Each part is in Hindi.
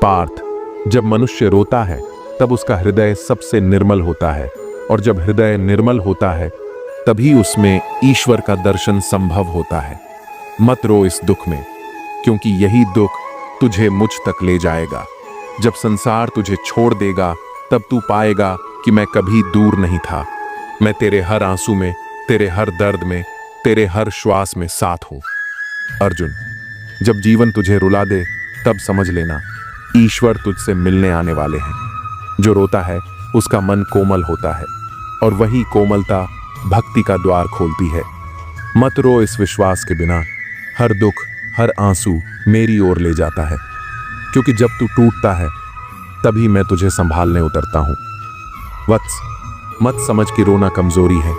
पार्थ, जब मनुष्य रोता है तब उसका हृदय सबसे निर्मल होता है, और जब हृदय निर्मल होता है तभी उसमें ईश्वर का दर्शन संभव होता है। मत रो इस दुख में, क्योंकि यही दुख तुझे मुझ तक ले जाएगा। जब संसार तुझे छोड़ देगा तब तू पाएगा कि मैं कभी दूर नहीं था। मैं तेरे हर आंसू में, तेरे हर दर्द में, तेरे हर श्वास में साथ हूं। अर्जुन, जब जीवन तुझे रुला दे तब समझ लेना ईश्वर तुझसे मिलने आने वाले हैं। जो रोता है उसका मन कोमल होता है, और वही कोमलता भक्ति का द्वार खोलती है। मत रो इस विश्वास के बिना, हर दुख, हर आंसू मेरी ओर ले जाता है, क्योंकि जब तू टूटता है तभी मैं तुझे संभालने उतरता हूं। वत्स, मत समझ कि रोना कमजोरी है।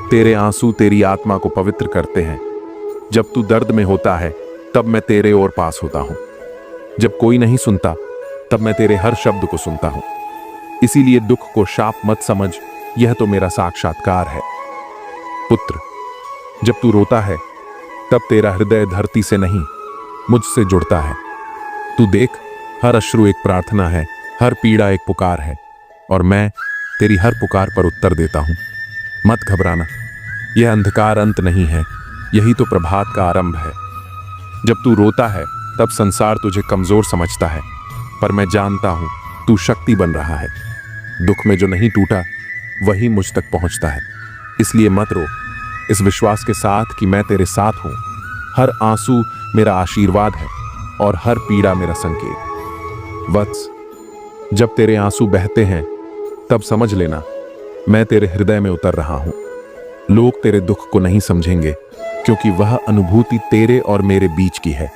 तेरे आंसू तेरी आत्मा को पवित्र करते हैं। जब तू दर्द में होता है तब मैं तेरे ओर पास होता हूं। जब कोई नहीं सुनता तब मैं तेरे हर शब्द को सुनता हूं। इसीलिए दुख को शाप मत समझ, यह तो मेरा साक्षात्कार है। पुत्र, जब तू रोता है तब तेरा हृदय धरती से नहीं मुझसे जुड़ता है। तू देख, हर अश्रु एक प्रार्थना है, हर पीड़ा एक पुकार है, और मैं तेरी हर पुकार पर उत्तर देता हूं। मत घबराना, यह अंधकार अंत नहीं है, यही तो प्रभात का आरंभ है। जब तू रोता है तब संसार तुझे कमजोर समझता है, पर मैं जानता हूं तू शक्ति बन रहा है। दुख में जो नहीं टूटा वही मुझ तक पहुंचता है। इसलिए मत रो, इस विश्वास के साथ कि मैं तेरे साथ हूं। हर आंसू मेरा आशीर्वाद है और हर पीड़ा मेरा संकेत। वत्स, जब तेरे आंसू बहते हैं तब समझ लेना मैं तेरे हृदय में उतर रहा हूं। लोग तेरे दुख को नहीं समझेंगे, क्योंकि वह अनुभूति तेरे और मेरे बीच की है।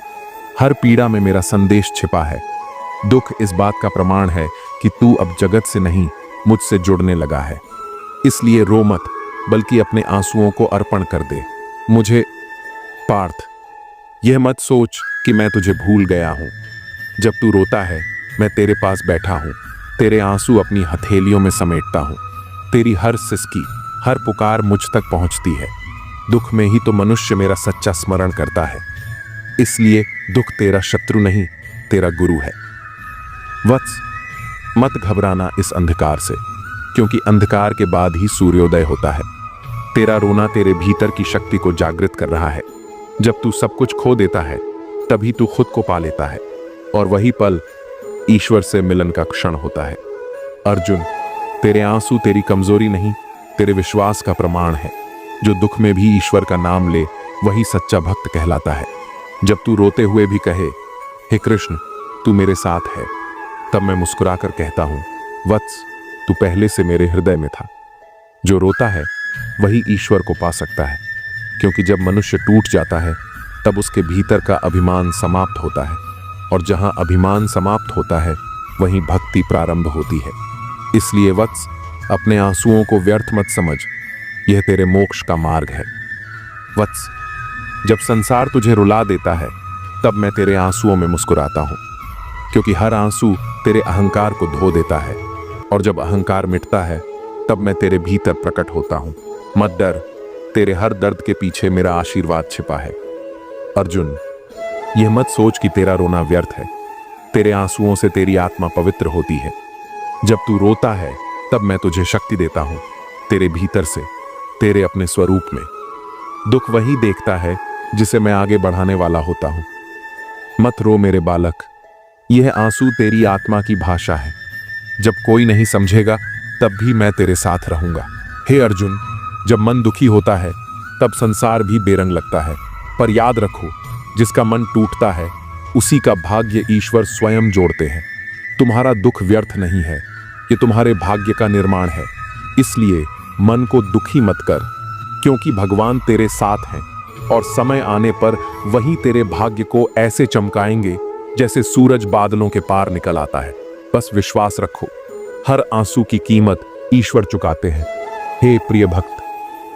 हर पीड़ा में मेरा संदेश छिपा है। दुख इस बात का प्रमाण है कि तू अब जगत से नहीं मुझसे जुड़ने लगा है। इसलिए रो मत, बल्कि अपने आंसुओं को अर्पण कर दे मुझे। पार्थ, यह मत सोच कि मैं तुझे भूल गया हूं। जब तू रोता है मैं तेरे पास बैठा हूं, तेरे आंसू अपनी हथेलियों में समेटता हूं। तेरी हर सिसकी, हर पुकार मुझ तक पहुंचती है। दुख में ही तो मनुष्य मेरा सच्चा स्मरण करता है। इसलिए दुख तेरा शत्रु नहीं, तेरा गुरु है। वत्स, मत घबराना इस अंधकार से, क्योंकि अंधकार के बाद ही सूर्योदय होता है। तेरा रोना तेरे भीतर की शक्ति को जागृत कर रहा है। जब तू सब कुछ खो देता है तभी तू खुद को पा लेता है, और वही पल ईश्वर से मिलन का क्षण होता है। अर्जुन, तेरे आंसू तेरी कमजोरी नहीं, तेरे विश्वास का प्रमाण है। जो दुख में भी ईश्वर का नाम ले वही सच्चा भक्त कहलाता है। जब तू रोते हुए भी कहे, हे कृष्ण तू मेरे साथ है, तब मैं मुस्कुराकर कहता हूं, वत्स तू पहले से मेरे हृदय में था। जो रोता है वही ईश्वर को पा सकता है, क्योंकि जब मनुष्य टूट जाता है तब उसके भीतर का अभिमान समाप्त होता है, और जहां अभिमान समाप्त होता है वहीं भक्ति प्रारंभ होती है। इसलिए वत्स, अपने आंसुओं को व्यर्थ मत समझ, यह तेरे मोक्ष का मार्ग है। वत्स, जब संसार तुझे रुला देता है तब मैं तेरे आंसुओं में मुस्कुराता हूं, क्योंकि हर आंसू तेरे अहंकार को धो देता है, और जब अहंकार मिटता है तब मैं तेरे भीतर प्रकट होता हूं। मत डर, तेरे हर दर्द के पीछे मेरा आशीर्वाद छिपा है। अर्जुन, यह मत सोच कि तेरा रोना व्यर्थ है। तेरे आंसुओं से तेरी आत्मा पवित्र होती है। जब तू रोता है तब मैं तुझे शक्ति देता हूं, तेरे भीतर से, तेरे अपने स्वरूप में। दुख वही देखता है जिसे मैं आगे बढ़ाने वाला होता हूं। मत रो मेरे बालक, यह आंसू तेरी आत्मा की भाषा है। जब कोई नहीं समझेगा तब भी मैं तेरे साथ रहूंगा। हे अर्जुन, जब मन दुखी होता है तब संसार भी बेरंग लगता है, पर याद रखो, जिसका मन टूटता है उसी का भाग्य ईश्वर स्वयं जोड़ते हैं। तुम्हारा दुख व्यर्थ नहीं है, ये तुम्हारे भाग्य का निर्माण है। इसलिए मन को दुखी मत कर, क्योंकि भगवान तेरे साथ हैं, और समय आने पर वही तेरे भाग्य को ऐसे चमकाएंगे जैसे सूरज बादलों के पार निकल आता है। बस विश्वास रखो, हर आंसू की कीमत ईश्वर चुकाते हैं। हे प्रिय भक्त,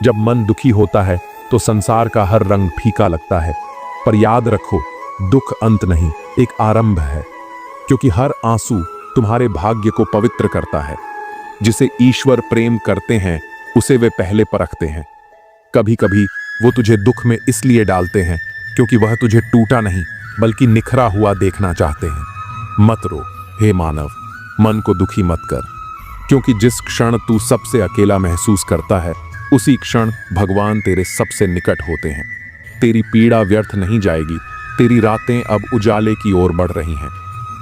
जब मन दुखी होता है तो संसार का हर रंग फीका लगता है, पर याद रखो, दुख अंत नहीं, एक आरंभ है, क्योंकि हर आंसू तुम्हारे भाग्य को पवित्र करता है। जिसे ईश्वर प्रेम करते हैं उसे वे पहले परखते हैं। कभी कभी वो तुझे दुख में इसलिए डालते हैं क्योंकि वह तुझे टूटा नहीं बल्कि निखरा हुआ देखना चाहते हैं। मत रो हे मानव, मन को दुखी मत कर, क्योंकि जिस क्षण तू सबसे अकेला महसूस करता है उसी क्षण भगवान तेरे सबसे निकट होते हैं। तेरी पीड़ा व्यर्थ नहीं जाएगी, तेरी रातें अब उजाले की ओर बढ़ रही हैं।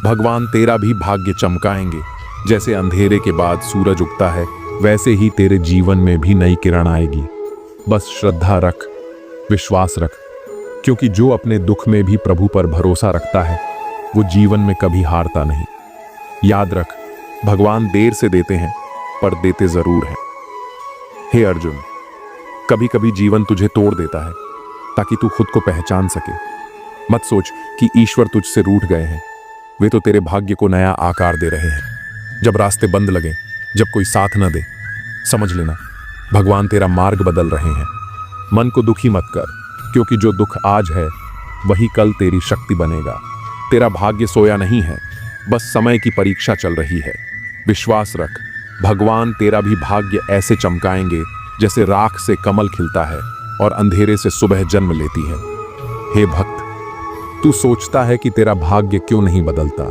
भगवान तेरा भी भाग्य चमकाएंगे। जैसे अंधेरे के बाद सूरज उगता है, वैसे ही तेरे जीवन में भी नई किरण आएगी। बस श्रद्धा रख, विश्वास रख, क्योंकि जो अपने दुख में भी प्रभु पर भरोसा रखता है वो जीवन में कभी हारता नहीं। याद रख, भगवान देर से देते हैं पर देते जरूर हैं। हे अर्जुन, कभी कभी जीवन तुझे तोड़ देता है ताकि तू खुद को पहचान सके। मत सोच कि ईश्वर तुझसे रूठ गए हैं, वे तो तेरे भाग्य को नया आकार दे रहे हैं। जब रास्ते बंद लगे, जब कोई साथ न दे, समझ लेना भगवान तेरा मार्ग बदल रहे हैं। मन को दुखी मत कर, क्योंकि जो दुख आज है वही कल तेरी शक्ति बनेगा। तेरा भाग्य सोया नहीं है, बस समय की परीक्षा चल रही है। विश्वास रख, भगवान तेरा भी भाग्य ऐसे चमकाएंगे जैसे राख से कमल खिलता है और अंधेरे से सुबह जन्म लेती है। हे भक्त, तू सोचता है कि तेरा भाग्य क्यों नहीं बदलता,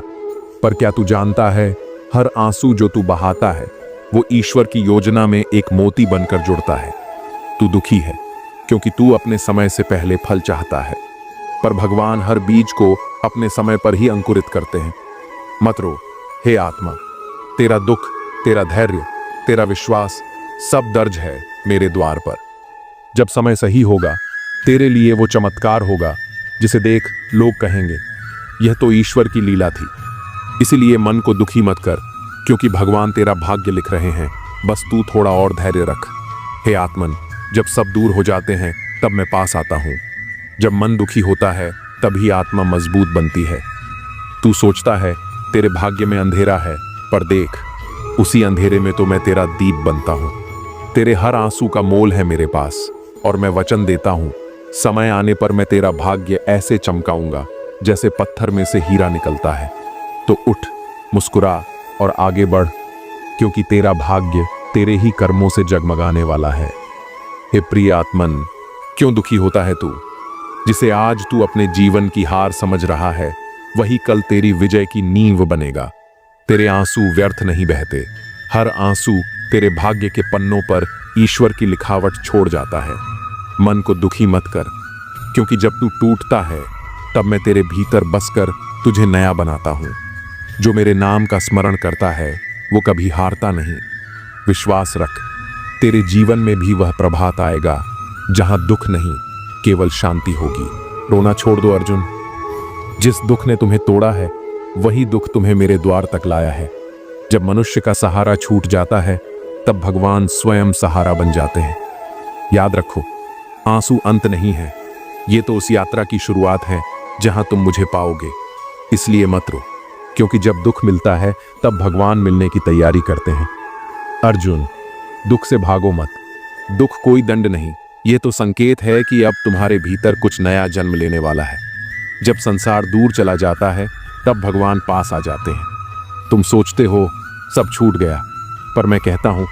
पर क्या तू जानता है हर आंसू जो तू बहाता है वो ईश्वर की योजना में एक मोती बनकर जुड़ता है। तू दुखी है क्योंकि तू अपने समय से पहले फल चाहता है, पर भगवान हर बीज को अपने समय पर ही अंकुरित करते हैं। मत रो हे आत्मा, तेरा दुख, तेरा धैर्य, तेरा विश्वास सब दर्ज है मेरे द्वार पर। जब समय सही होगा तेरे लिए वो चमत्कार होगा जिसे देख लोग कहेंगे यह तो ईश्वर की लीला थी। इसीलिए मन को दुखी मत कर, क्योंकि भगवान तेरा भाग्य लिख रहे हैं। बस तू थोड़ा और धैर्य रख। हे आत्मन, जब सब दूर हो जाते हैं तब मैं पास आता हूँ। जब मन दुखी होता है तभी आत्मा मजबूत बनती है। तू सोचता है तेरे भाग्य में अंधेरा है, पर देख उसी अंधेरे में तो मैं तेरा दीप बनता हूँ। तेरे हर आंसू का मोल है मेरे पास, और मैं वचन देता हूँ समय आने पर मैं तेरा भाग्य ऐसे चमकाऊंगा जैसे पत्थर में से हीरा निकलता है। तो उठ, मुस्कुरा और आगे बढ़, क्योंकि तेरा भाग्य तेरे ही कर्मों से जगमगाने वाला है। हे प्रिय आत्मन, क्यों दुखी होता है तू? जिसे आज तू अपने जीवन की हार समझ रहा है वही कल तेरी विजय की नींव बनेगा। तेरे आंसू व्यर्थ नहीं बहते, हर आंसू तेरे भाग्य के पन्नों पर ईश्वर की लिखावट छोड़ जाता है। मन को दुखी मत कर, क्योंकि जब तू टूटता है तब मैं तेरे भीतर बसकर तुझे नया बनाता हूँ। जो मेरे नाम का स्मरण करता है वो कभी हारता नहीं। विश्वास रख, तेरे जीवन में भी वह प्रभात आएगा जहां दुख नहीं, केवल शांति होगी। रोना छोड़ दो अर्जुन, जिस दुख ने तुम्हें तोड़ा है वही दुख तुम्हें मेरे द्वार तक लाया है। जब मनुष्य का सहारा छूट जाता है तब भगवान स्वयं सहारा बन जाते हैं। याद रखो, आंसू अंत नहीं है, ये तो उस यात्रा की शुरुआत है जहां तुम मुझे पाओगे। इसलिए मत रो, क्योंकि जब दुख मिलता है तब भगवान मिलने की तैयारी करते हैं। अर्जुन, दुख से भागो मत। दुख कोई दंड नहीं, ये तो संकेत है कि अब तुम्हारे भीतर कुछ नया जन्म लेने वाला है। जब संसार दूर चला जाता है तब भगवान पास आ जाते हैं। तुम सोचते हो सब छूट गया, पर मैं कहता हूं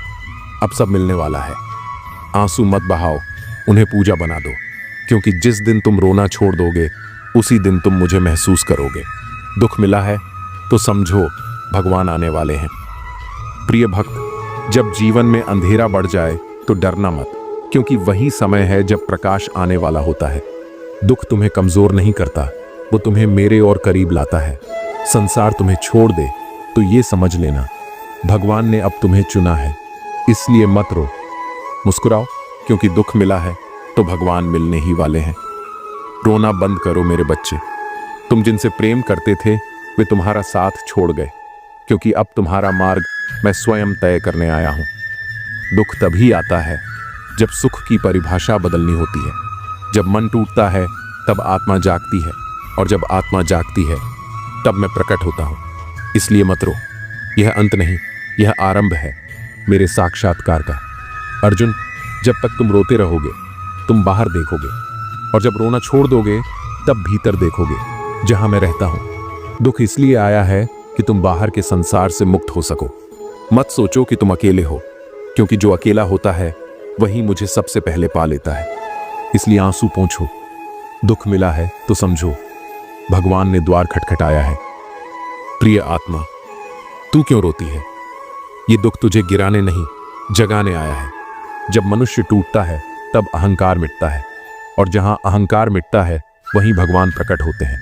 अब सब मिलने वाला है। आंसू मत बहाओ, उन्हें पूजा बना दो, क्योंकि जिस दिन तुम रोना छोड़ दोगे उसी दिन तुम मुझे महसूस करोगे। दुख मिला है तो समझो भगवान आने वाले हैं। प्रिय भक्त, जब जीवन में अंधेरा बढ़ जाए तो डरना मत, क्योंकि वही समय है जब प्रकाश आने वाला होता है। दुख तुम्हें कमजोर नहीं करता, वो तुम्हें मेरे और करीब लाता है। संसार तुम्हें छोड़ दे तो ये समझ लेना भगवान ने अब तुम्हें चुना है। इसलिए मत रो, मुस्कुराओ, क्योंकि दुख मिला है तो भगवान मिलने ही वाले हैं। रोना बंद करो मेरे बच्चे, तुम जिनसे प्रेम करते थे वे तुम्हारा साथ छोड़ गए, क्योंकि अब तुम्हारा मार्ग मैं स्वयं तय करने आया हूं। दुख तभी आता है जब सुख की परिभाषा बदलनी होती है। जब मन टूटता है तब आत्मा जागती है, और जब आत्मा जागती है तब मैं प्रकट होता हूं। इसलिए मत रो, यह अंत नहीं, यह आरंभ है मेरे साक्षात्कार का। अर्जुन, जब तक तुम रोते रहोगे तुम बाहर देखोगे, और जब रोना छोड़ दोगे तब भीतर देखोगे जहां मैं रहता हूं। दुख इसलिए आया है कि तुम बाहर के संसार से मुक्त हो सको। मत सोचो कि तुम अकेले हो, क्योंकि जो अकेला होता है वही मुझे सबसे पहले पा लेता है। इसलिए आंसू पोंछो, दुख मिला है तो समझो भगवान ने द्वार खटखटाया है। प्रिय आत्मा, तू क्यों रोती है? ये दुख तुझे गिराने नहीं, जगाने आया है। जब मनुष्य टूटता है तब अहंकार मिटता है, और जहां अहंकार मिटता है वहीं भगवान प्रकट होते हैं।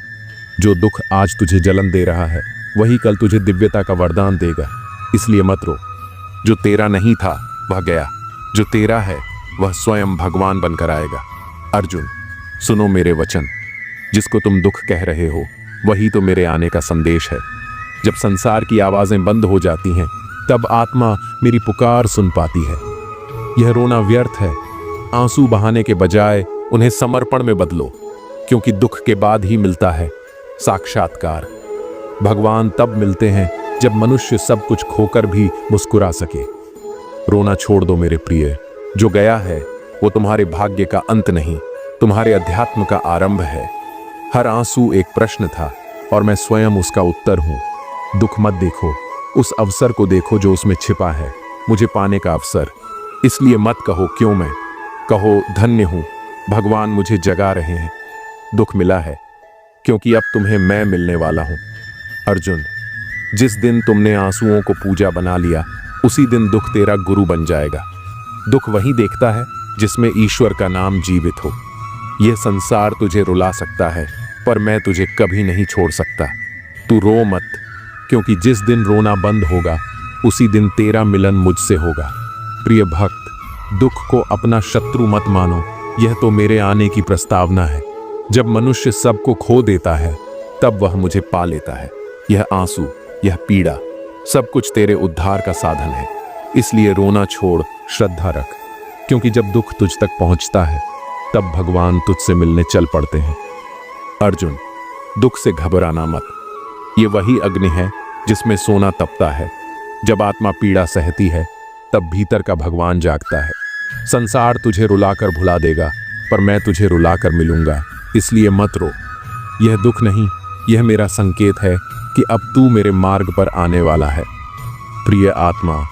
जो दुख आज तुझे जलन दे रहा है वही कल तुझे दिव्यता का वरदान देगा। इसलिए मत रो। जो तेरा नहीं था वह गया, जो तेरा है वह स्वयं भगवान बनकर आएगा। अर्जुन, सुनो मेरे वचन। जिसको तुम दुख कह रहे हो वही तो मेरे आने का संदेश है। जब संसार की आवाजें बंद हो जाती हैं तब आत्मा मेरी पुकार सुन पाती है। यह रोना व्यर्थ है। आंसू बहाने के बजाय उन्हें समर्पण में बदलो, क्योंकि दुख के बाद ही मिलता है साक्षात्कार। भगवान तब मिलते हैं जब मनुष्य सब कुछ खोकर भी मुस्कुरा सके। रोना छोड़ दो मेरे प्रिय। जो गया है वो तुम्हारे भाग्य का अंत नहीं, तुम्हारे अध्यात्म का आरंभ है। हर आंसू एक प्रश्न था और मैं स्वयं उसका उत्तर हूं। दुख मत देखो, उस अवसर को देखो जो उसमें छिपा है, मुझे पाने का अवसर। इसलिए मत कहो क्यों मैं, कहो धन्य हूं, भगवान मुझे जगा रहे हैं। दुख मिला है क्योंकि अब तुम्हें मैं मिलने वाला हूं। अर्जुन, जिस दिन तुमने आंसुओं को पूजा बना लिया उसी दिन दुख तेरा गुरु बन जाएगा। दुख वही देखता है जिसमें ईश्वर का नाम जीवित हो। यह संसार तुझे रुला सकता है पर मैं तुझे कभी नहीं छोड़ सकता। तू रो मत, क्योंकि जिस दिन रोना बंद होगा उसी दिन तेरा मिलन मुझसे होगा। प्रिय भक्त, दुख को अपना शत्रु मत मानो, यह तो मेरे आने की प्रस्तावना है। जब मनुष्य सबको खो देता है तब वह मुझे पा लेता है। यह आंसू, यह पीड़ा, सब कुछ तेरे उद्धार का साधन है। इसलिए रोना छोड़, श्रद्धा रख, क्योंकि जब दुख तुझ तक पहुंचता है तब भगवान तुझसे मिलने चल पड़ते हैं। अर्जुन, दुख से घबराना मत। ये वही अग्नि है जिसमें सोना तपता है। जब आत्मा पीड़ा सहती है तब भीतर का भगवान जागता है। संसार तुझे रुलाकर भुला देगा पर मैं तुझे रुलाकर मिलूंगा। इसलिए मत रो। यह दुख नहीं, यह मेरा संकेत है कि अब तू मेरे मार्ग पर आने वाला है। प्रिय आत्मा,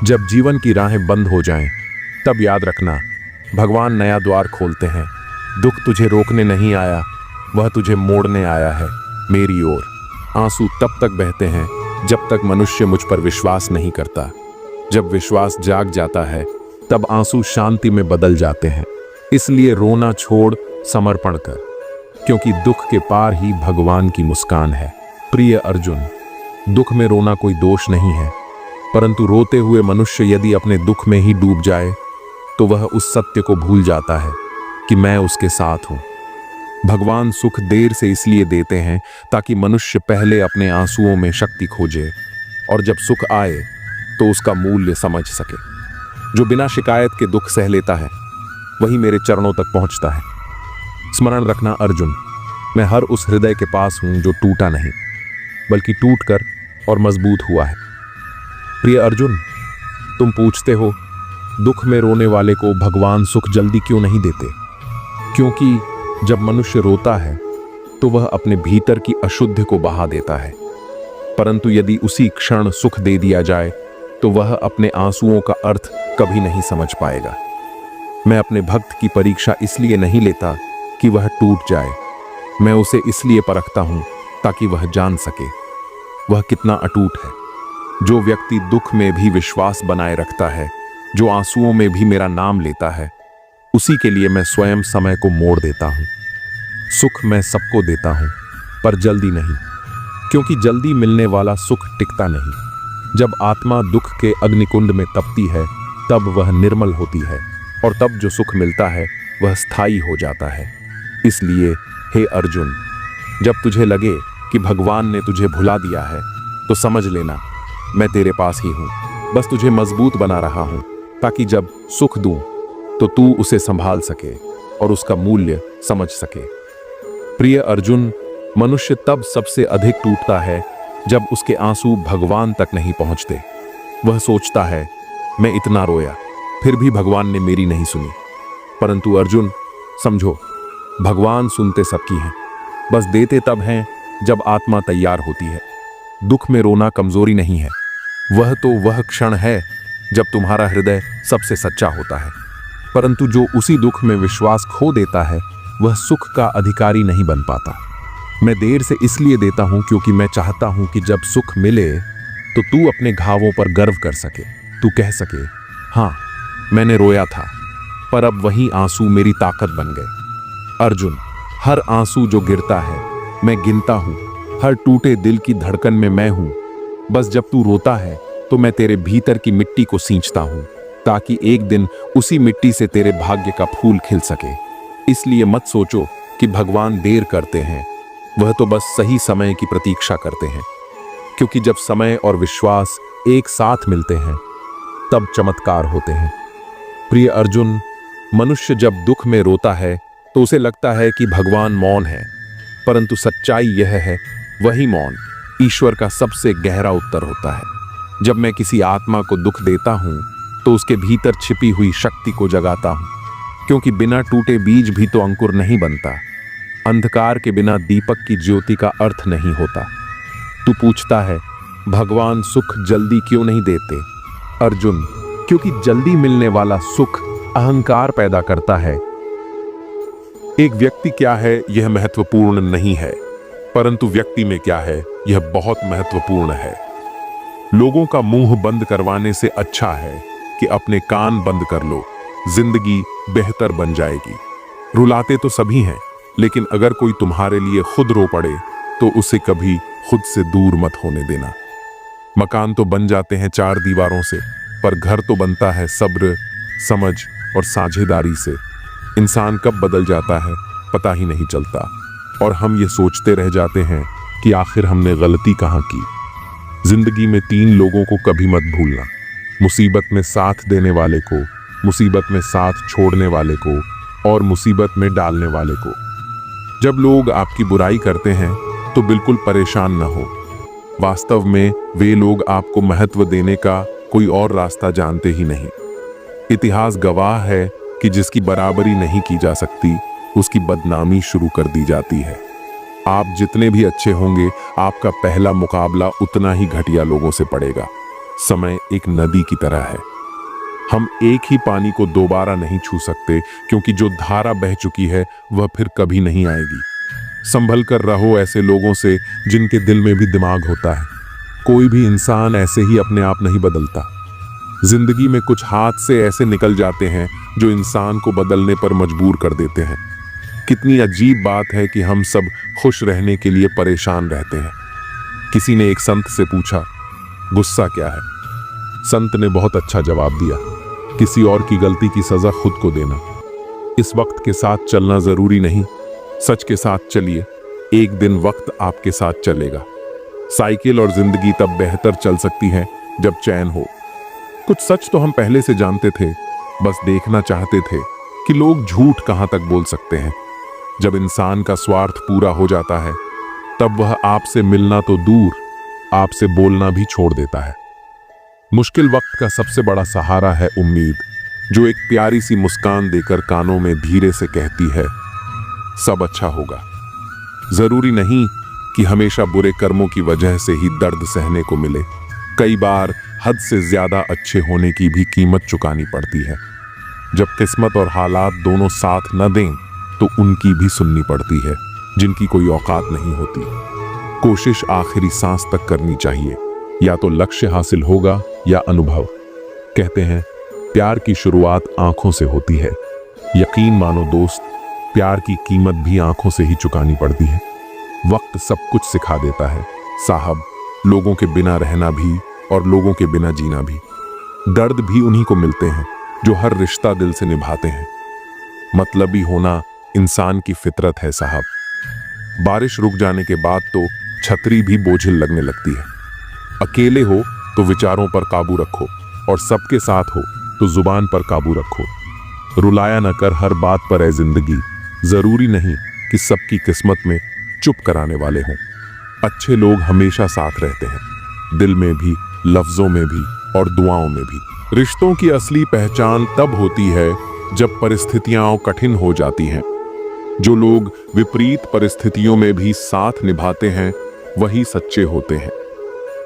जब जीवन की राहें बंद हो जाएं, तब याद रखना भगवान नया द्वार खोलते हैं। दुख तुझे रोकने नहीं आया, वह तुझे मोड़ने आया है मेरी ओर। आंसू तब तक बहते हैं जब तक मनुष्य मुझ पर विश्वास नहीं करता। जब विश्वास जाग जाता है तब आंसू शांति में बदल जाते हैं। इसलिए रोना छोड़, समर्पण कर, क्योंकि दुख के पार ही भगवान की मुस्कान है। प्रिय अर्जुन, दुख में रोना कोई दोष नहीं है, परंतु रोते हुए मनुष्य यदि अपने दुख में ही डूब जाए तो वह उस सत्य को भूल जाता है कि मैं उसके साथ हूं। भगवान सुख देर से इसलिए देते हैं ताकि मनुष्य पहले अपने आंसुओं में शक्ति खोजे और जब सुख आए तो उसका मूल्य समझ सके। जो बिना शिकायत के दुख सह लेता है वही मेरे चरणों तक पहुंचता है। स्मरण रखना अर्जुन, मैं हर उस हृदय के पास हूं जो टूटा नहीं बल्कि टूटकर और मजबूत हुआ है। प्रिय अर्जुन, तुम पूछते हो दुख में रोने वाले को भगवान सुख जल्दी क्यों नहीं देते? क्योंकि जब मनुष्य रोता है तो वह अपने भीतर की अशुद्धि को बहा देता है, परंतु यदि उसी क्षण सुख दे दिया जाए तो वह अपने आंसुओं का अर्थ कभी नहीं समझ पाएगा। मैं अपने भक्त की परीक्षा इसलिए नहीं लेता कि वह टूट जाए, मैं उसे इसलिए परखता हूं ताकि वह जान सके वह कितना अटूट है। जो व्यक्ति दुख में भी विश्वास बनाए रखता है, जो आंसुओं में भी मेरा नाम लेता है, उसी के लिए मैं स्वयं समय को मोड़ देता हूं। सुख मैं सबको देता हूं, पर जल्दी नहीं, क्योंकि जल्दी मिलने वाला सुख टिकता नहीं। जब आत्मा दुख के अग्निकुंड में तपती है तब वह निर्मल होती है, और तब जो सुख मिलता है वह स्थायी हो जाता है। इसलिए हे अर्जुन, जब तुझे लगे कि भगवान ने तुझे भुला दिया है तो समझ लेना मैं तेरे पास ही हूं। बस तुझे मजबूत बना रहा हूं ताकि जब सुख दूं तो तू उसे संभाल सके और उसका मूल्य समझ सके। प्रिय अर्जुन, मनुष्य तब सबसे अधिक टूटता है जब उसके आंसू भगवान तक नहीं पहुंचते। वह सोचता है मैं इतना रोया फिर भी भगवान ने मेरी नहीं सुनी। परंतु अर्जुन समझो, भगवान सुनते सबकी हैं, बस देते तब हैं जब आत्मा तैयार होती है। दुख में रोना कमजोरी नहीं है, वह तो वह क्षण है जब तुम्हारा हृदय सबसे सच्चा होता है। परंतु जो उसी दुख में विश्वास खो देता है वह सुख का अधिकारी नहीं बन पाता। मैं देर से इसलिए देता हूं क्योंकि मैं चाहता हूं कि जब सुख मिले तो तू अपने घावों पर गर्व कर सके, तू कह सके, हाँ मैंने रोया था, पर अब वही आंसू मेरी ताकत बन गए। अर्जुन, हर आंसू जो गिरता है मैं गिनता हूं, हर टूटे दिल की धड़कन में मैं हूं। बस जब तू रोता है तो मैं तेरे भीतर की मिट्टी को सींचता हूं, ताकि एक दिन उसी मिट्टी से तेरे भाग्य का फूल खिल सके। इसलिए मत सोचो कि भगवान देर करते हैं, वह तो बस सही समय की प्रतीक्षा करते हैं, क्योंकि जब समय और विश्वास एक साथ मिलते हैं तब चमत्कार होते हैं। प्रिय अर्जुन, मनुष्य जब दुख में रोता है तो उसे लगता है कि भगवान मौन है, परंतु सच्चाई यह है, वही मौन ईश्वर का सबसे गहरा उत्तर होता है। जब मैं किसी आत्मा को दुख देता हूं तो उसके भीतर छिपी हुई शक्ति को जगाता हूं, क्योंकि बिना टूटे बीज भी तो अंकुर नहीं बनता। अंधकार के बिना दीपक की ज्योति का अर्थ नहीं होता। तू पूछता है, भगवान सुख जल्दी क्यों नहीं देते? अर्जुन, क्योंकि जल्दी मिलने वाला सुख अहंकार पैदा करता है। एक व्यक्ति क्या है यह महत्वपूर्ण नहीं है, परंतु व्यक्ति में क्या है यह बहुत महत्वपूर्ण है। लोगों का मुंह बंद करवाने से अच्छा है कि अपने कान बंद कर लो, जिंदगी बेहतर बन जाएगी। रुलाते तो सभी हैं, लेकिन अगर कोई तुम्हारे लिए खुद रो पड़े तो उसे कभी खुद से दूर मत होने देना। मकान तो बन जाते हैं चार दीवारों से, पर घर तो बनता है सब्र, समझ और साझेदारी से। इंसान कब बदल जाता है पता ही नहीं चलता, और हम ये सोचते रह जाते हैं कि आखिर हमने गलती कहाँ की। जिंदगी में तीन लोगों को कभी मत भूलना, मुसीबत में साथ देने वाले को, मुसीबत में साथ छोड़ने वाले को, और मुसीबत में डालने वाले को। जब लोग आपकी बुराई करते हैं तो बिल्कुल परेशान न हो। वास्तव में वे लोग आपको महत्व देने का कोई और रास्ता जानते ही नहीं। इतिहास गवाह है कि जिसकी बराबरी नहीं की जा सकती उसकी बदनामी शुरू कर दी जाती है। आप जितने भी अच्छे होंगे, आपका पहला मुकाबला उतना ही घटिया लोगों से पड़ेगा। समय एक नदी की तरह है, हम एक ही पानी को दोबारा नहीं छू सकते, क्योंकि जो धारा बह चुकी है वह फिर कभी नहीं आएगी। संभल कर रहो ऐसे लोगों से जिनके दिल में भी दिमाग होता है। कोई भी इंसान ऐसे ही अपने आप नहीं बदलता। जिंदगी में कुछ हाथ से ऐसे निकल जाते हैं जो इंसान को बदलने पर मजबूर कर देते हैं। कितनी अजीब बात है कि हम सब खुश रहने के लिए परेशान रहते हैं। किसी ने एक संत से पूछा, गुस्सा क्या है? संत ने बहुत अच्छा जवाब दिया, किसी और की गलती की सजा खुद को देना। इस वक्त के साथ चलना जरूरी नहीं, सच के साथ चलिए, एक दिन वक्त आपके साथ चलेगा। साइकिल और जिंदगी तब बेहतर चल सकती है जब चैन हो। कुछ सच तो हम पहले से जानते थे, बस देखना चाहते थे कि लोग झूठ कहां तक बोल सकते हैं। जब इंसान का स्वार्थ पूरा हो जाता है तब वह आपसे मिलना तो दूर, आपसे बोलना भी छोड़ देता है। मुश्किल वक्त का सबसे बड़ा सहारा है उम्मीद, जो एक प्यारी सी मुस्कान देकर कानों में धीरे से कहती है, सब अच्छा होगा। जरूरी नहीं कि हमेशा बुरे कर्मों की वजह से ही दर्द सहने को मिले। कई बार हद से ज्यादा अच्छे होने की भी कीमत चुकानी पड़ती है। जब किस्मत और हालात दोनों साथ न दें तो उनकी भी सुननी पड़ती है, जिनकी कोई औकात नहीं होती। कोशिश आखिरी सांस तक करनी चाहिए, या तो लक्ष्य हासिल होगा या अनुभव। कहते हैं प्यार की शुरुआत आंखों से होती है। यकीन मानो दोस्त, प्यार की कीमत भी आंखों से ही चुकानी पड़ती है। वक्त सब कुछ सिखा देता है साहब, लोगों के बिना रहना भी और लोगों के बिना जीना भी। दर्द भी उन्हीं को मिलते हैं जो हर रिश्ता दिल से निभाते हैं। मतलबी होना इंसान की फितरत है साहब। बारिश रुक जाने के बाद तो छतरी भी बोझिल लगने लगती है। अकेले हो तो विचारों पर काबू रखो, और सबके साथ हो तो जुबान पर काबू रखो। रुलाया न कर हर बात पर है जिंदगी। जरूरी नहीं कि सबकी किस्मत में चुप कराने वाले हों। अच्छे लोग हमेशा साथ रहते हैं, दिल में भी, लफ्जों में भी और दुआओं में भी। रिश्तों की असली पहचान तब होती है जब परिस्थितियां कठिन हो जाती हैं। जो लोग विपरीत परिस्थितियों में भी साथ निभाते हैं वही सच्चे होते हैं।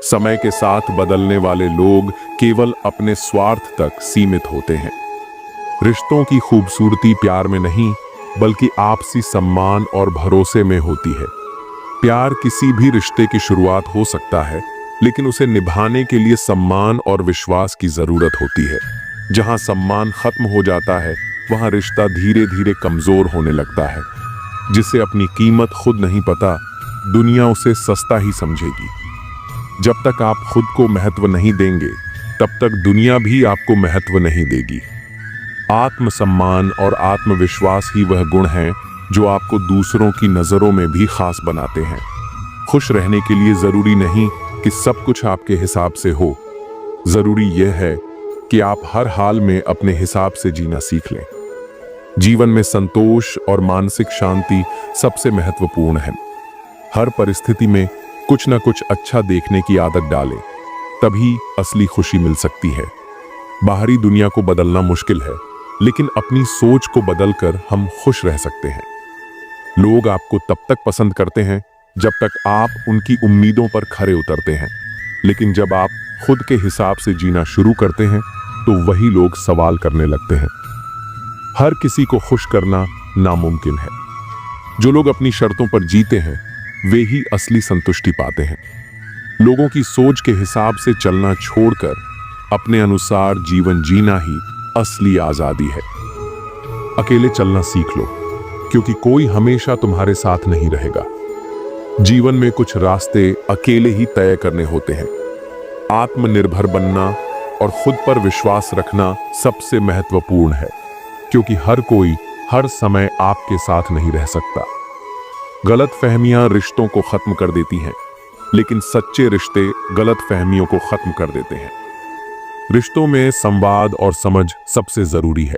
समय के साथ बदलने वाले लोग केवल अपने स्वार्थ तक सीमित होते हैं। रिश्तों की खूबसूरती प्यार में नहीं बल्कि आपसी सम्मान और भरोसे में होती है। प्यार किसी भी रिश्ते की शुरुआत हो सकता है, लेकिन उसे निभाने के लिए सम्मान और विश्वास की जरूरत होती है। जहां सम्मान खत्म हो जाता है, वहां रिश्ता धीरे धीरे कमजोर होने लगता है। जिसे अपनी कीमत खुद नहीं पता, दुनिया उसे सस्ता ही समझेगी। जब तक आप खुद को महत्व नहीं देंगे, तब तक दुनिया भी आपको महत्व नहीं देगी। आत्मसम्मान और आत्मविश्वास ही वह गुण हैं जो आपको दूसरों की नजरों में भी खास बनाते हैं। खुश रहने के लिए जरूरी नहीं कि सब कुछ आपके हिसाब से हो। जरूरी यह है कि आप हर हाल में अपने हिसाब से जीना सीख लें। जीवन में संतोष और मानसिक शांति सबसे महत्वपूर्ण है। हर परिस्थिति में कुछ न कुछ अच्छा देखने की आदत डालें, तभी असली खुशी मिल सकती है। बाहरी दुनिया को बदलना मुश्किल है, लेकिन अपनी सोच को बदलकर हम खुश रह सकते हैं। लोग आपको तब तक पसंद करते हैं जब तक आप उनकी उम्मीदों पर खरे उतरते हैं, लेकिन जब आप खुद के हिसाब से जीना शुरू करते हैं तो वही लोग सवाल करने लगते हैं। हर किसी को खुश करना नामुमकिन है। जो लोग अपनी शर्तों पर जीते हैं, वे ही असली संतुष्टि पाते हैं। लोगों की सोच के हिसाब से चलना छोड़कर अपने अनुसार जीवन जीना ही असली आजादी है। अकेले चलना सीख लो, क्योंकि कोई हमेशा तुम्हारे साथ नहीं रहेगा। जीवन में कुछ रास्ते अकेले ही तय करने होते हैं। आत्मनिर्भर बनना और खुद पर विश्वास रखना सबसे महत्वपूर्ण है, क्योंकि हर कोई हर समय आपके साथ नहीं रह सकता। गलतफहमियां रिश्तों को खत्म कर देती हैं, लेकिन सच्चे रिश्ते गलतफहमियों को खत्म कर देते हैं। रिश्तों में संवाद और समझ सबसे जरूरी है।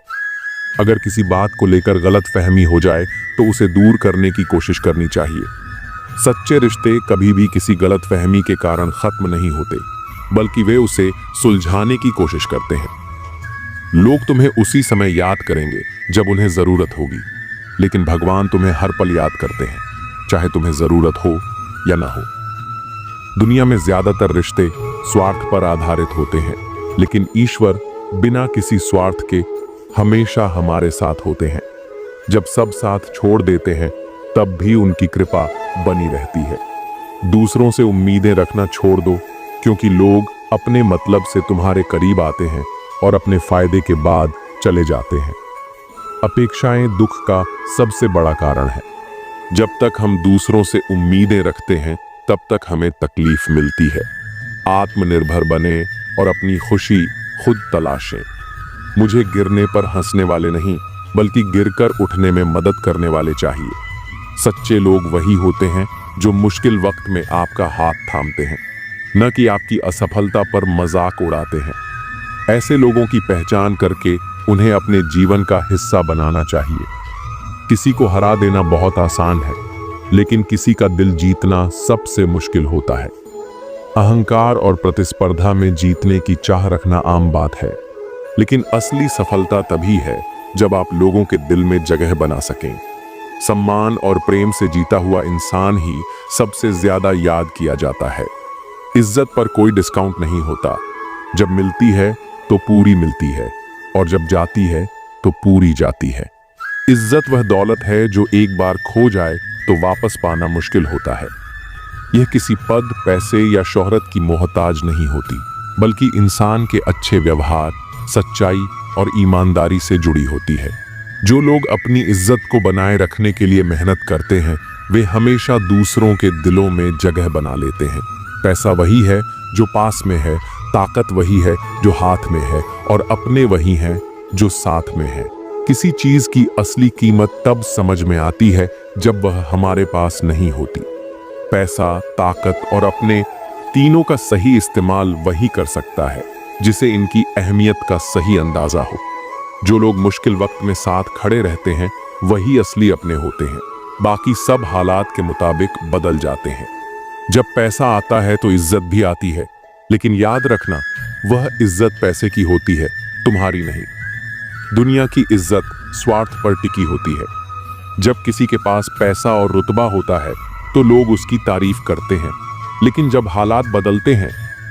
अगर किसी बात को लेकर गलतफहमी हो जाए तो उसे दूर करने की कोशिश करनी चाहिए। सच्चे रिश्ते कभी भी किसी गलतफहमी के कारण खत्म नहीं होते, बल्कि वे उसे सुलझाने की कोशिश करते हैं। लोग तुम्हें उसी समय याद करेंगे जब उन्हें जरूरत होगी, लेकिन भगवान तुम्हें हर पल याद करते हैं, चाहे तुम्हें जरूरत हो या ना हो। दुनिया में ज्यादातर रिश्ते स्वार्थ पर आधारित होते हैं, लेकिन ईश्वर बिना किसी स्वार्थ के हमेशा हमारे साथ होते हैं। जब सब साथ छोड़ देते हैं, तब भी उनकी कृपा बनी रहती है। दूसरों से उम्मीदें रखना छोड़ दो, क्योंकि लोग अपने मतलब से तुम्हारे करीब आते हैं और अपने फायदे के बाद चले जाते हैं। अपेक्षाएं दुख का सबसे बड़ा कारण है। जब तक हम दूसरों से उम्मीदें रखते हैं, तब तक हमें तकलीफ मिलती है। आत्मनिर्भर बने और अपनी खुशी खुद तलाशें। मुझे गिरने पर हंसने वाले नहीं, बल्कि गिरकर उठने में मदद करने वाले चाहिए। सच्चे लोग वही होते हैं जो मुश्किल वक्त में आपका हाथ थामते हैं, न कि आपकी असफलता पर मजाक उड़ाते हैं। ऐसे लोगों की पहचान करके उन्हें अपने जीवन का हिस्सा बनाना चाहिए। किसी को हरा देना बहुत आसान है, लेकिन किसी का दिल जीतना सबसे मुश्किल होता है। अहंकार और प्रतिस्पर्धा में जीतने की चाह रखना आम बात है, लेकिन असली सफलता तभी है जब आप लोगों के दिल में जगह बना सकें। सम्मान और प्रेम से जीता हुआ इंसान ही सबसे ज्यादा याद किया जाता है। इज्जत पर कोई डिस्काउंट नहीं होता। जब मिलती है तो पूरी मिलती है, और जब जाती है तो पूरी जाती है। इज्जत वह दौलत है जो एक बार खो जाए तो वापस पाना मुश्किल होता है। यह किसी पद, पैसे या शोहरत की मोहताज नहीं होती, बल्कि इंसान के अच्छे व्यवहार, सच्चाई और ईमानदारी से जुड़ी होती है। जो लोग अपनी इज्जत को बनाए रखने के लिए मेहनत करते हैं, वे हमेशा दूसरों के दिलों में जगह बना लेते हैं। पैसा वही है जो पास में है, ताकत वही है जो हाथ में है, और अपने वही हैं जो साथ में है। किसी चीज की असली कीमत तब समझ में आती है जब वह हमारे पास नहीं होती। पैसा, ताकत और अपने, तीनों का सही इस्तेमाल वही कर सकता है जिसे इनकी अहमियत का सही अंदाजा हो। जो लोग मुश्किल वक्त में साथ खड़े रहते हैं, वही असली अपने होते हैं। बाकी सब हालात के मुताबिक बदल जाते हैं। जब पैसा आता है तो इज्जत भी आती है, लेकिन याद रखना, वह इज्जत पैसे की होती है, तुम्हारी नहीं। दुनिया की इज्जत स्वार्थ पर टिकी होती है। जब किसी के पास पैसा और रुतबा होता है तो लोग उसकी तारीफ करते हैं, लेकिन जब हालात बदलते हैं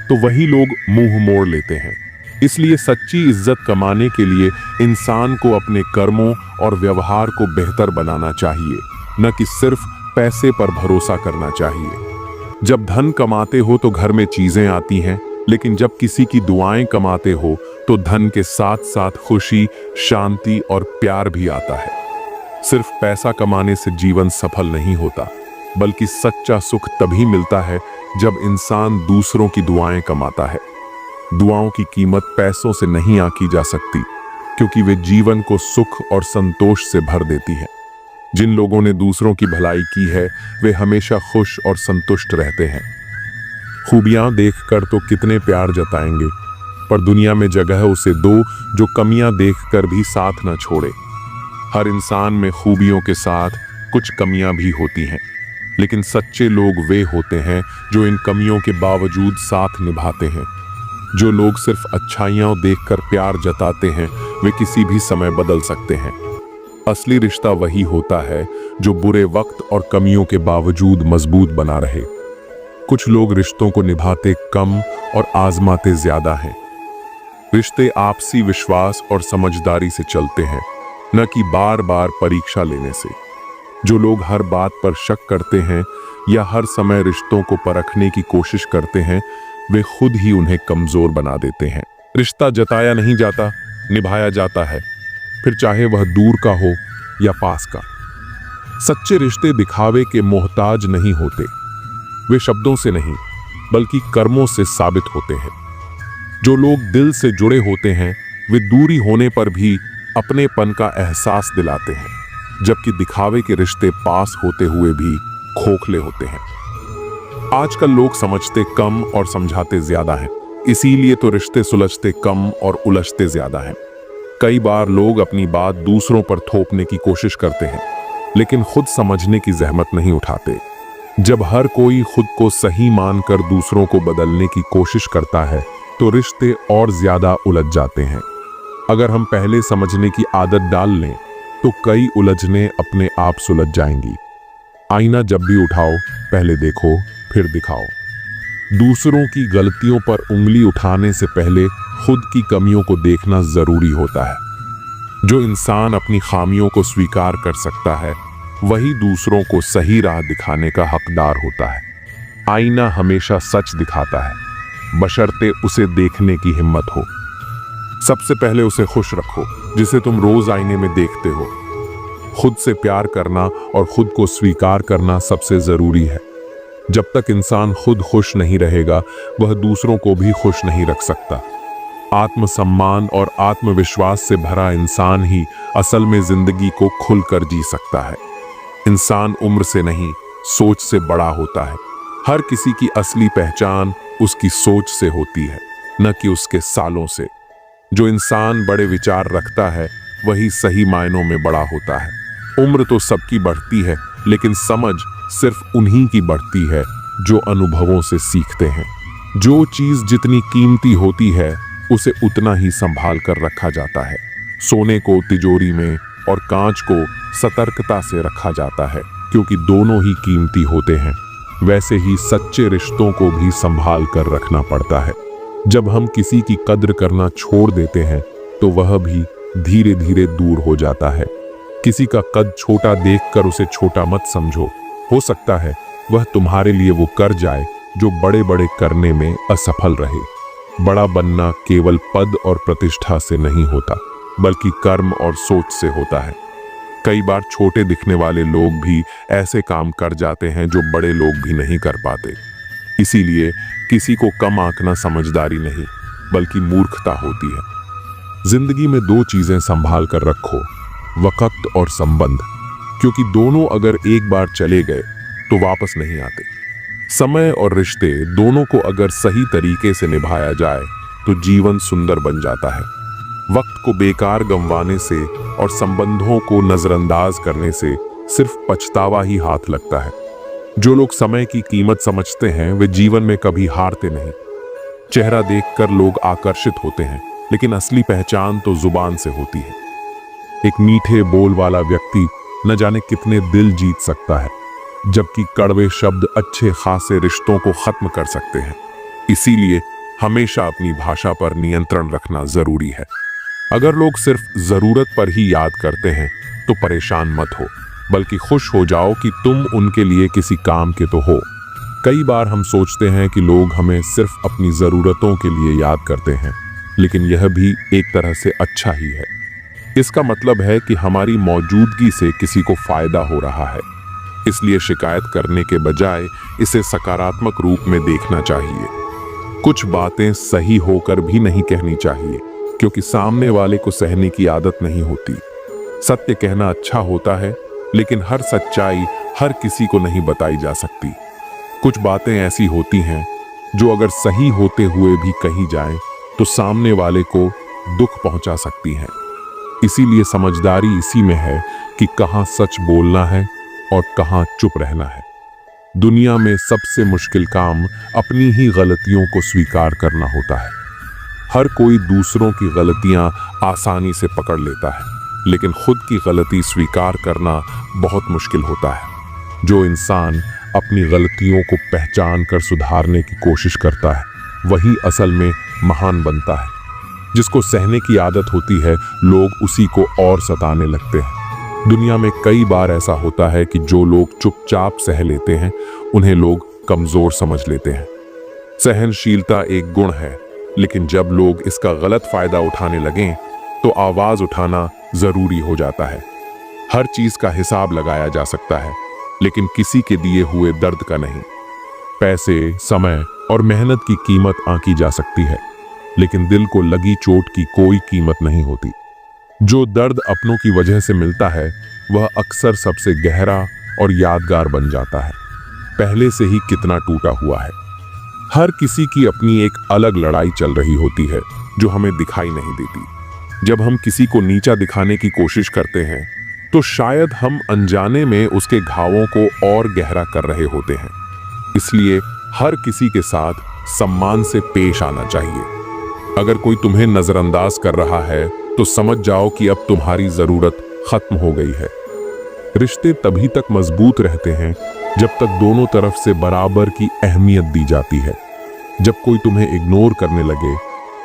तो वही लोग मुंह मोड़ लेते हैं। इसलिए सच्ची इज्जत कमाने के लिए इंसान को अपने कर्मों और व्यवहार को बेहतर बनाना चाहिए, न कि सिर्फ पैसे पर भरोसा करना चाहिए। जब धन कमाते हो तो घर में चीजें आती हैं, लेकिन जब किसी की दुआएं कमाते हो तो धन के साथ साथ खुशी, शांति और प्यार भी आता है। सिर्फ पैसा कमाने से जीवन सफल नहीं होता, बल्कि सच्चा सुख तभी मिलता है जब इंसान दूसरों की दुआएं कमाता है। दुआओं की कीमत पैसों से नहीं आंकी जा सकती, क्योंकि वे जीवन को सुख और संतोष से भर देती हैं। जिन लोगों ने दूसरों की भलाई की है वे हमेशा खुश और संतुष्ट रहते हैं। खूबियां देखकर तो कितने प्यार जताएंगे, पर दुनिया में जगह उसे दो जो कमियां देखकर भी साथ न छोड़े। हर इंसान में खूबियों के साथ कुछ कमियां भी होती हैं, लेकिन सच्चे लोग वे होते हैं जो इन कमियों के बावजूद साथ निभाते हैं। जो लोग सिर्फ अच्छाइयां देखकर प्यार जताते हैं वे किसी भी समय बदल सकते हैं। असली रिश्ता वही होता है जो बुरे वक्त और कमियों के बावजूद मजबूत बना रहे। कुछ लोग रिश्तों को निभाते कम और आजमाते ज्यादा हैं। रिश्ते आपसी विश्वास और समझदारी से चलते हैं, न कि बार बार परीक्षा लेने से। जो लोग हर बात पर शक करते हैं या हर समय रिश्तों को परखने की कोशिश करते हैं वे खुद ही उन्हें कमजोर बना देते हैं। रिश्ता जताया नहीं जाता, निभाया जाता है, फिर चाहे वह दूर का हो या पास का। सच्चे रिश्ते दिखावे के मोहताज नहीं होते, वे शब्दों से नहीं बल्कि कर्मों से साबित होते हैं। जो लोग दिल से जुड़े होते हैं वे दूरी होने पर भी अपनेपन का एहसास दिलाते हैं, जबकि दिखावे के रिश्ते पास होते हुए भी खोखले होते हैं। आजकल लोग समझते कम और समझाते ज्यादा हैं, इसीलिए तो रिश्ते सुलझते कम और उलझते ज्यादा हैं। कई बार लोग अपनी बात दूसरों पर थोपने की कोशिश करते हैं, लेकिन खुद समझने की जहमत नहीं उठाते। जब हर कोई खुद को सही मानकर दूसरों को बदलने की कोशिश करता है तो रिश्ते और ज्यादा उलझ जाते हैं। अगर हम पहले समझने की आदत डाल लें तो कई उलझने अपने आप सुलझ जाएंगी। आईना जब भी उठाओ पहले देखो फिर दिखाओ। दूसरों की गलतियों पर उंगली उठाने से पहले खुद की कमियों को देखना जरूरी होता है। जो इंसान अपनी खामियों को स्वीकार कर सकता है वही दूसरों को सही राह दिखाने का हकदार होता है। आईना हमेशा सच दिखाता है, बशर्ते उसे देखने की हिम्मत हो। सबसे पहले उसे खुश रखो जिसे तुम रोज आईने में देखते हो। खुद से प्यार करना और खुद को स्वीकार करना सबसे जरूरी है। जब तक इंसान खुद खुश नहीं रहेगा वह दूसरों को भी खुश नहीं रख सकता। आत्मसम्मान और आत्मविश्वास से भरा इंसान ही असल में जिंदगी को खुलकर जी सकता है। इंसान उम्र से नहीं सोच से बड़ा होता है। हर किसी की असली पहचान उसकी सोच से होती है, न कि उसके सालों से। जो इंसान बड़े विचार रखता है वही सही मायनों में बड़ा होता है। उम्र तो सबकी बढ़ती है, लेकिन समझ सिर्फ उन्हीं की बढ़ती है जो अनुभवों से सीखते हैं। जो चीज जितनी कीमती होती है उसे उतना ही संभाल कर रखा जाता है। सोने को तिजोरी में और कांच को सतर्कता से रखा जाता है, क्योंकि दोनों ही कीमती होते हैं। वैसे ही सच्चे रिश्तों को भी संभाल कर रखना पड़ता है। जब हम किसी की कद्र करना छोड़ देते हैं तो वह भी धीरे धीरे दूर हो जाता है। किसी का कद छोटा देखकर उसे छोटा मत समझो। हो सकता है वह तुम्हारे लिए वो कर जाए जो बड़े बड़े करने में असफल रहे। बड़ा बनना केवल पद और प्रतिष्ठा से नहीं होता, बल्कि कर्म और सोच से होता है। कई बार छोटे दिखने वाले लोग भी ऐसे काम कर जाते हैं जो बड़े लोग भी नहीं कर पाते। इसीलिए किसी को कम आंकना समझदारी नहीं बल्कि मूर्खता होती है। जिंदगी में दो चीजें संभाल कर रखो, वक्त और संबंध, क्योंकि दोनों अगर एक बार चले गए तो वापस नहीं आते। समय और रिश्ते दोनों को अगर सही तरीके से निभाया जाए तो जीवन सुंदर बन जाता है। वक्त को बेकार गंवाने से और संबंधों को नजरअंदाज करने से सिर्फ पछतावा ही हाथ लगता है। जो लोग समय की कीमत समझते हैं वे जीवन में कभी हारते नहीं। चेहरा देखकर लोग आकर्षित होते हैं, लेकिन असली पहचान तो जुबान से होती है। एक मीठे बोल वाला व्यक्ति न जाने कितने दिल जीत सकता है, जबकि कड़वे शब्द अच्छे खासे रिश्तों को खत्म कर सकते हैं। इसीलिए हमेशा अपनी भाषा पर नियंत्रण रखना जरूरी है। अगर लोग सिर्फ जरूरत पर ही याद करते हैं तो परेशान मत हो, बल्कि खुश हो जाओ कि तुम उनके लिए किसी काम के तो हो। कई बार हम सोचते हैं कि लोग हमें सिर्फ अपनी जरूरतों के लिए याद करते हैं, लेकिन यह भी एक तरह से अच्छा ही है। इसका मतलब है कि हमारी मौजूदगी से किसी को फायदा हो रहा है। इसलिए शिकायत करने के बजाय इसे सकारात्मक रूप में देखना चाहिए। कुछ बातें सही होकर भी नहीं कहनी चाहिए, क्योंकि सामने वाले को सहने की आदत नहीं होती। सत्य कहना अच्छा होता है, लेकिन हर सच्चाई हर किसी को नहीं बताई जा सकती। कुछ बातें ऐसी होती हैं जो अगर सही होते हुए भी कही जाए तो सामने वाले को दुख पहुंचा सकती हैं। इसीलिए समझदारी इसी में है कि कहां सच बोलना है और कहां चुप रहना है। दुनिया में सबसे मुश्किल काम अपनी ही गलतियों को स्वीकार करना होता है। हर कोई दूसरों की गलतियां आसानी से पकड़ लेता है, लेकिन खुद की गलती स्वीकार करना बहुत मुश्किल होता है। जो इंसान अपनी गलतियों को पहचान कर सुधारने की कोशिश करता है, वही असल में महान बनता है। जिसको सहने की आदत होती है, लोग उसी को और सताने लगते हैं। दुनिया में कई बार ऐसा होता है कि जो लोग चुपचाप सह लेते हैं, उन्हें लोग कमजोर समझ लेते हैं। सहनशीलता एक गुण है, लेकिन जब लोग इसका गलत फायदा उठाने लगें, तो आवाज उठाना जरूरी हो जाता है। हर चीज का हिसाब लगाया जा सकता है, लेकिन किसी के दिए हुए दर्द का नहीं। पैसे, समय और मेहनत की कीमत आंकी जा सकती है, लेकिन दिल को लगी चोट की कोई कीमत नहीं होती। जो दर्द अपनों की वजह से मिलता है, वह अक्सर सबसे गहरा और यादगार बन जाता है, पहले से ही कितना टूटा हुआ है। हर किसी की अपनी एक अलग लड़ाई चल रही होती है, जो हमें दिखाई नहीं देती। जब हम किसी को नीचा दिखाने की कोशिश करते हैं, तो शायद हम अनजाने में उसके घावों को और गहरा कर रहे होते हैं। इसलिए हर किसी के साथ सम्मान से पेश आना चाहिए। अगर कोई तुम्हें नजरअंदाज कर रहा है, तो समझ जाओ कि अब तुम्हारी जरूरत खत्म हो गई है। रिश्ते तभी तक मजबूत रहते हैं जब तक दोनों तरफ से बराबर की अहमियत दी जाती है। जब कोई तुम्हें इग्नोर करने लगे,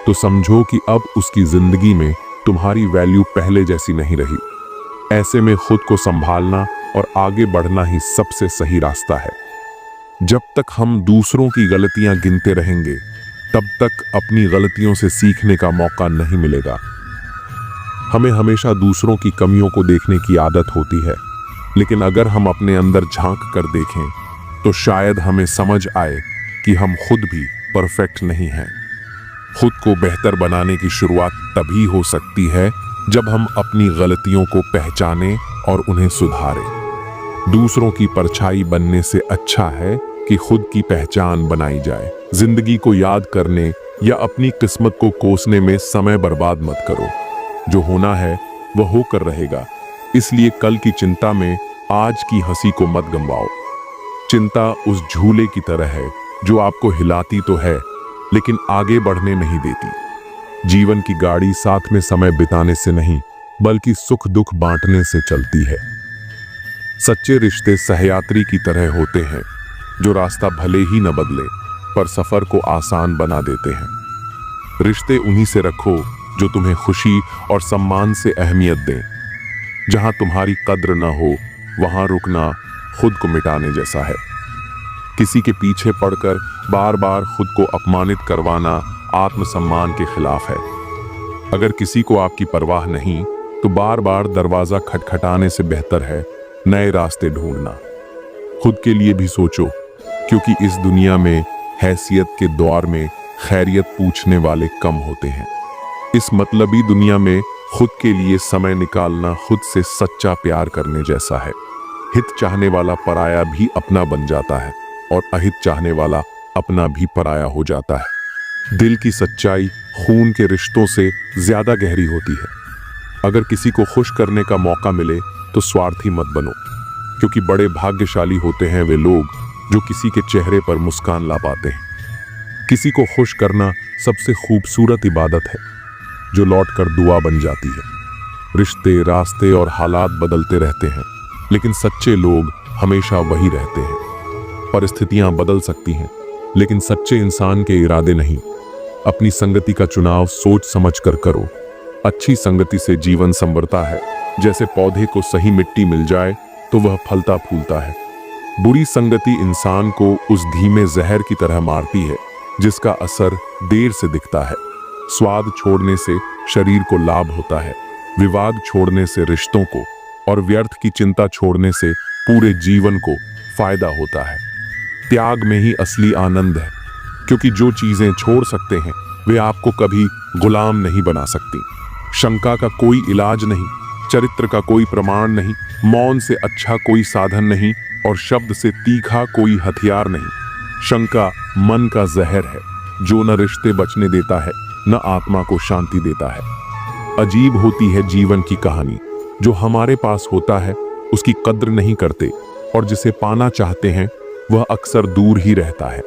तो समझो कि अब उसकी जिंदगी में तुम्हारी वैल्यू पहले जैसी नहीं रही। ऐसे में खुद को संभालना और आगे बढ़ना ही सबसे सही रास्ता है। जब तक हम दूसरों की गलतियां गिनते रहेंगे, तब तक अपनी गलतियों से सीखने का मौका नहीं मिलेगा। हमें हमेशा दूसरों की कमियों को देखने की आदत होती है, लेकिन अगर हम अपने अंदर झांक कर देखें, तो शायद हमें समझ आए कि हम खुद भी परफेक्ट नहीं हैं। खुद को बेहतर बनाने की शुरुआत तभी हो सकती है जब हम अपनी गलतियों को पहचानें और उन्हें सुधारें। दूसरों की परछाई बनने से अच्छा है कि खुद की पहचान बनाई जाए। जिंदगी को याद करने या अपनी किस्मत को कोसने में समय बर्बाद मत करो। जो होना है वह होकर रहेगा, इसलिए कल की चिंता में आज की हंसी को मत गंवाओ। चिंता उस झूले की तरह है जो आपको हिलाती तो है, लेकिन आगे बढ़ने नहीं देती। जीवन की गाड़ी साथ में समय बिताने से नहीं, बल्कि सुख दुख बांटने से चलती है। सच्चे रिश्ते सहयात्री की तरह होते हैं, जो रास्ता भले ही न बदले, पर सफर को आसान बना देते हैं। रिश्ते उन्हीं से रखो जो तुम्हें खुशी और सम्मान से अहमियत दें। जहां तुम्हारी कद्र न हो, वहां रुकना खुद को मिटाने जैसा है। किसी के पीछे पड़कर बार बार खुद को अपमानित करवाना आत्मसम्मान के खिलाफ है। अगर किसी को आपकी परवाह नहीं, तो बार बार दरवाजा खटखटाने से बेहतर है नए रास्ते ढूंढना। खुद के लिए भी सोचो, क्योंकि इस दुनिया में हैसियत के दौर में खैरियत पूछने वाले कम होते हैं। इस मतलबी दुनिया में खुद के लिए समय निकालना खुद से सच्चा प्यार करने जैसा है। हित चाहने वाला पराया भी अपना बन जाता है, और अहित चाहने वाला अपना भी पराया हो जाता है। दिल की सच्चाई खून के रिश्तों से ज्यादा गहरी होती है। अगर किसी को खुश करने का मौका मिले, तो स्वार्थी मत बनो, क्योंकि बड़े भाग्यशाली होते हैं वे लोग जो किसी के चेहरे पर मुस्कान ला पाते हैं। किसी को खुश करना सबसे खूबसूरत इबादत है, जो लौटकर दुआ बन जाती है। रिश्ते, रास्ते और हालात बदलते रहते हैं, लेकिन सच्चे लोग हमेशा वही रहते हैं। परिस्थितियां बदल सकती हैं, लेकिन सच्चे इंसान के इरादे नहीं। अपनी संगति का चुनाव सोच समझकर करो। अच्छी संगति से जीवन संवरता है। जैसे पौधे को सही मिट्टी मिल जाए तो वह फलता फूलता है। बुरी संगति इंसान को उस धीमे जहर की तरह मारती है जिसका असर देर से दिखता है। स्वाद छोड़ने से शरीर को लाभ होता है, विवाद छोड़ने से रिश्तों को, और व्यर्थ की चिंता छोड़ने से पूरे जीवन को फायदा होता है। त्याग में ही असली आनंद है, क्योंकि जो चीजें छोड़ सकते हैं वे आपको कभी गुलाम नहीं बना सकती। शंका का कोई इलाज नहीं, चरित्र का कोई प्रमाण नहीं, मौन से अच्छा कोई साधन नहीं, और शब्द से तीखा कोई हथियार नहीं। शंका मन का जहर है जो न रिश्ते बचने देता है न आत्मा को शांति देता है। अजीब होती है जीवन की कहानी। जो हमारे पास होता है उसकी कद्र नहीं करते, और जिसे पाना चाहते हैं वह अक्सर दूर ही रहता है।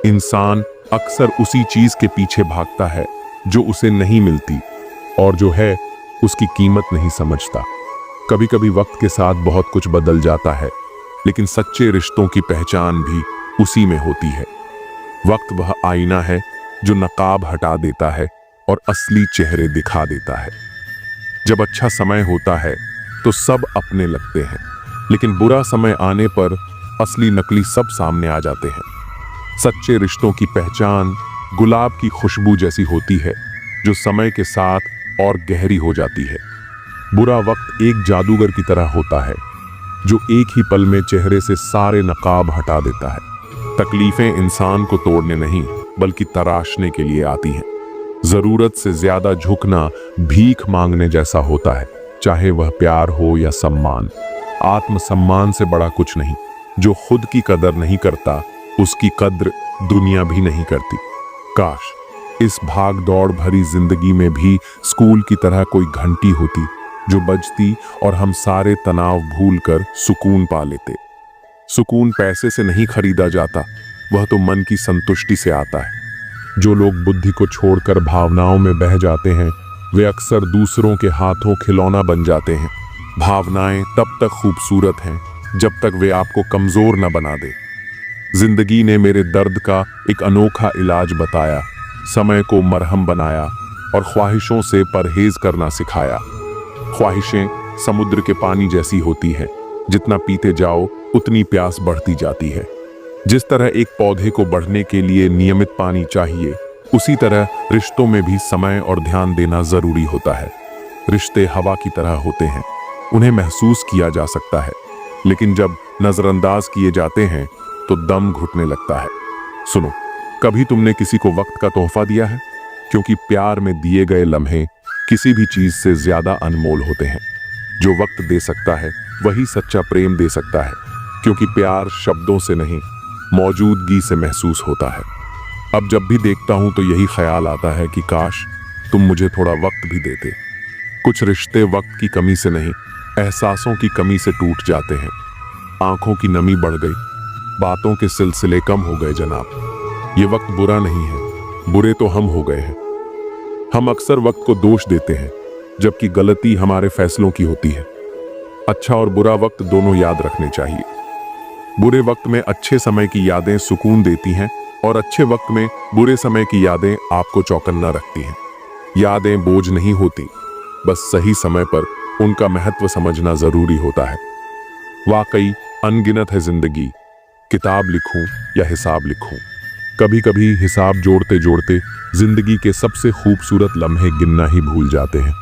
इंसान अक्सर उसी चीज के पीछे भागता है जो उसे नहीं मिलती, और जो है उसकी कीमत नहीं समझता। कभी कभी वक्त के साथ बहुत कुछ बदल जाता है, लेकिन सच्चे रिश्तों की पहचान भी उसी में होती है। वक्त वह आईना है जो नकाब हटा देता है और असली चेहरे दिखा देता है। जब अच्छा समय होता है तो सब अपने लगते हैं, लेकिन बुरा समय आने पर असली नकली सब सामने आ जाते हैं। सच्चे रिश्तों की पहचान गुलाब की खुशबू जैसी होती है जो समय के साथ और गहरी हो जाती है। बुरा वक्त एक जादूगर की तरह होता है जो एक ही पल में चेहरे से सारे नकाब हटा देता है। तकलीफें इंसान को तोड़ने नहीं बल्कि तराशने के लिए आती हैं। जरूरत से ज्यादा झुकना भीख मांगने जैसा होता है, चाहे वह प्यार हो या सम्मान। आत्मसम्मान से बड़ा कुछ नहीं। जो खुद की कदर नहीं करता उसकी कद्र दुनिया भी नहीं करती। काश इस भाग दौड़ भरी जिंदगी में भी स्कूल की तरह कोई घंटी होती जो बजती और हम सारे तनाव भूलकर सुकून पा लेते। सुकून पैसे से नहीं खरीदा जाता, वह तो मन की संतुष्टि से आता है। जो लोग बुद्धि को छोड़कर भावनाओं में बह जाते हैं वे अक्सर दूसरों के हाथों खिलौना बन जाते हैं। भावनाएं तब तक खूबसूरत हैं जब तक वे आपको कमजोर न बना दे। जिंदगी ने मेरे दर्द का एक अनोखा इलाज बताया, समय को मरहम बनाया और ख्वाहिशों से परहेज करना सिखाया। ख्वाहिशें समुद्र के पानी जैसी होती हैं, जितना पीते जाओ उतनी प्यास बढ़ती जाती है। जिस तरह एक पौधे को बढ़ने के लिए नियमित पानी चाहिए, उसी तरह रिश्तों में भी समय और ध्यान देना जरूरी होता है। रिश्ते हवा की तरह होते हैं, उन्हें महसूस किया जा सकता है, लेकिन जब नजरअंदाज किए जाते हैं तो दम घुटने लगता है। सुनो, कभी तुमने किसी को वक्त का तोहफा दिया है? क्योंकि प्यार में दिए गए लम्हे किसी भी चीज से ज्यादा अनमोल होते हैं। जो वक्त दे सकता है वही सच्चा प्रेम दे सकता है, क्योंकि प्यार शब्दों से नहीं मौजूदगी से महसूस होता है। अब जब भी देखता हूं तो यही ख्याल आता है कि काश तुम मुझे थोड़ा वक्त भी देते। कुछ रिश्ते वक्त की कमी से नहीं, एहसासों की कमी से टूट जाते हैं। आंखों की नमी बढ़ गई, बातों के सिलसिले कम हो गए जनाब। ये वक्त बुरा नहीं है, बुरे तो हम हो गए हैं। हम अक्सर वक्त को दोष देते हैं, जबकि गलती हमारे फैसलों की होती है। अच्छा और बुरा वक्त दोनों याद रखने चाहिए। बुरे वक्त में अच्छे समय की यादें सुकून देती हैं, और अच्छे वक्त में बुरे समय की यादें आपको चौकन्ना रखती हैं। यादें बोझ नहीं होती, बस सही समय पर उनका महत्व समझना जरूरी होता है। वाकई अनगिनत है जिंदगी, किताब लिखूं या हिसाब लिखूं। कभी कभी हिसाब जोड़ते जोड़ते जिंदगी के सबसे खूबसूरत लम्हे गिनना ही भूल जाते हैं।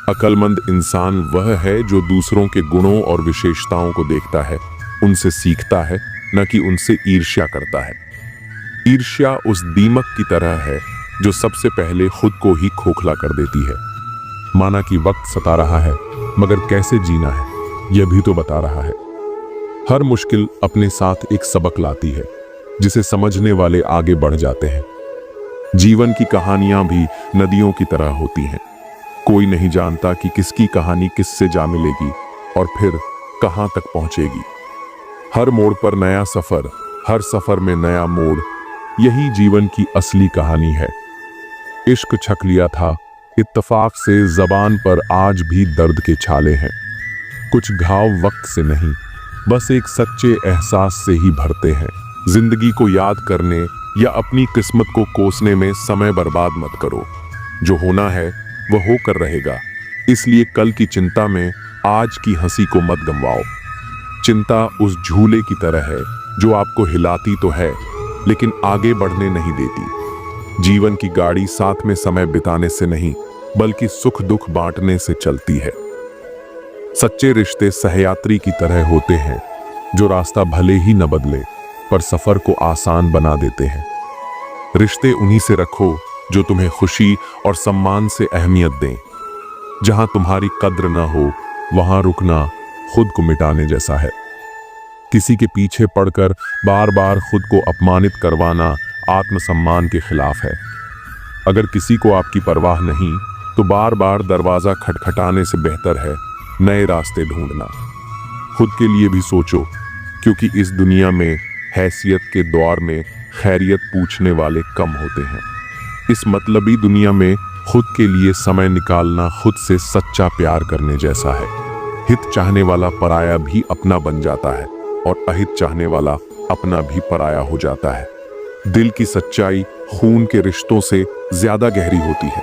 अक्लमंद इंसान वह है जो दूसरों के गुणों और विशेषताओं को देखता है, उनसे सीखता है, न कि उनसे ईर्ष्या करता है। ईर्ष्या उस दीमक की तरह है जो सबसे पहले खुद को ही खोखला कर देती है। माना कि वक्त सता रहा है, मगर कैसे जीना है यह भी तो बता रहा है। हर मुश्किल अपने साथ एक सबक लाती है, जिसे समझने वाले आगे बढ़ जाते हैं। जीवन की कहानियां भी नदियों की तरह होती हैं। कोई नहीं जानता कि किसकी कहानी किससे जा मिलेगी और फिर कहां तक पहुंचेगी। हर मोड़ पर नया सफर, हर सफर में नया मोड़, यही जीवन की असली कहानी है। इश्क छक लिया था, इत्तेफाक से जबान पर आज भी दर्द के छाले हैं। कुछ घाव वक्त से नहीं, बस एक सच्चे एहसास से ही भरते हैं। जिंदगी को याद करने या अपनी किस्मत को कोसने में समय बर्बाद मत करो। जो होना है वह होकर रहेगा, इसलिए कल की चिंता में आज की हंसी को मत गंवाओ। चिंता उस झूले की तरह है जो आपको हिलाती तो है लेकिन आगे बढ़ने नहीं देती। जीवन की गाड़ी साथ में समय बिताने से नहीं बल्कि सुख दुख बांटने से चलती है। सच्चे रिश्ते सहयात्री की तरह होते हैं जो रास्ता भले ही न बदले पर सफर को आसान बना देते हैं। रिश्ते उन्हीं से रखो जो तुम्हें खुशी और सम्मान से अहमियत दें। जहां तुम्हारी कद्र न हो वहां रुकना खुद को मिटाने जैसा है। किसी के पीछे पड़कर बार बार खुद को अपमानित करवाना आत्मसम्मान के खिलाफ है। अगर किसी को आपकी परवाह नहीं तो बार बार दरवाजा खटखटाने से बेहतर है नए रास्ते ढूंढना। खुद के लिए भी सोचो, क्योंकि इस दुनिया में हैसियत के दौर में खैरियत पूछने वाले कम होते हैं। इस मतलबी दुनिया में खुद के लिए समय निकालना खुद से सच्चा प्यार करने जैसा है। हित चाहने वाला पराया भी अपना बन जाता है और अहित चाहने वाला अपना भी पराया हो जाता है। दिल की सच्चाई खून के रिश्तों से ज्यादा गहरी होती है।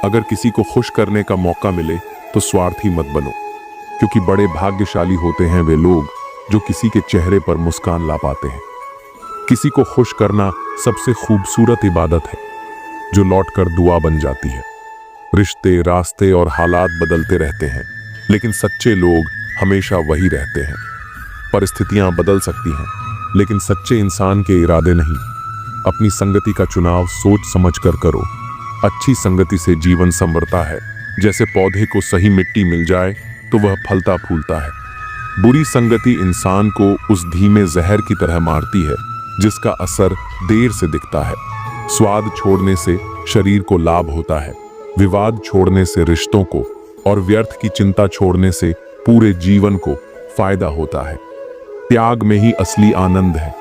अगर किसी को खुश करने का मौका मिले तो स्वार्थी मत बनो, क्योंकि बड़े भाग्यशाली होते हैं वे लोग जो किसी के चेहरे पर मुस्कान ला पाते हैं। किसी को खुश करना सबसे खूबसूरत इबादत है जो लौटकर दुआ बन जाती है। रिश्ते, रास्ते और हालात बदलते रहते हैं, लेकिन सच्चे लोग हमेशा वही रहते हैं। परिस्थितियां बदल सकती हैं, लेकिन सच्चे इंसान के इरादे नहीं। अपनी संगति का चुनाव सोच समझ कर करो। अच्छी संगति से जीवन संवरता है। जैसे पौधे को सही मिट्टी मिल जाए तो वह फलता फूलता है। बुरी संगति इंसान को उस धीमे जहर की तरह मारती है जिसका असर देर से दिखता है। स्वाद छोड़ने से शरीर को लाभ होता है, विवाद छोड़ने से रिश्तों को, और व्यर्थ की चिंता छोड़ने से पूरे जीवन को फायदा होता है। त्याग में ही असली आनंद है,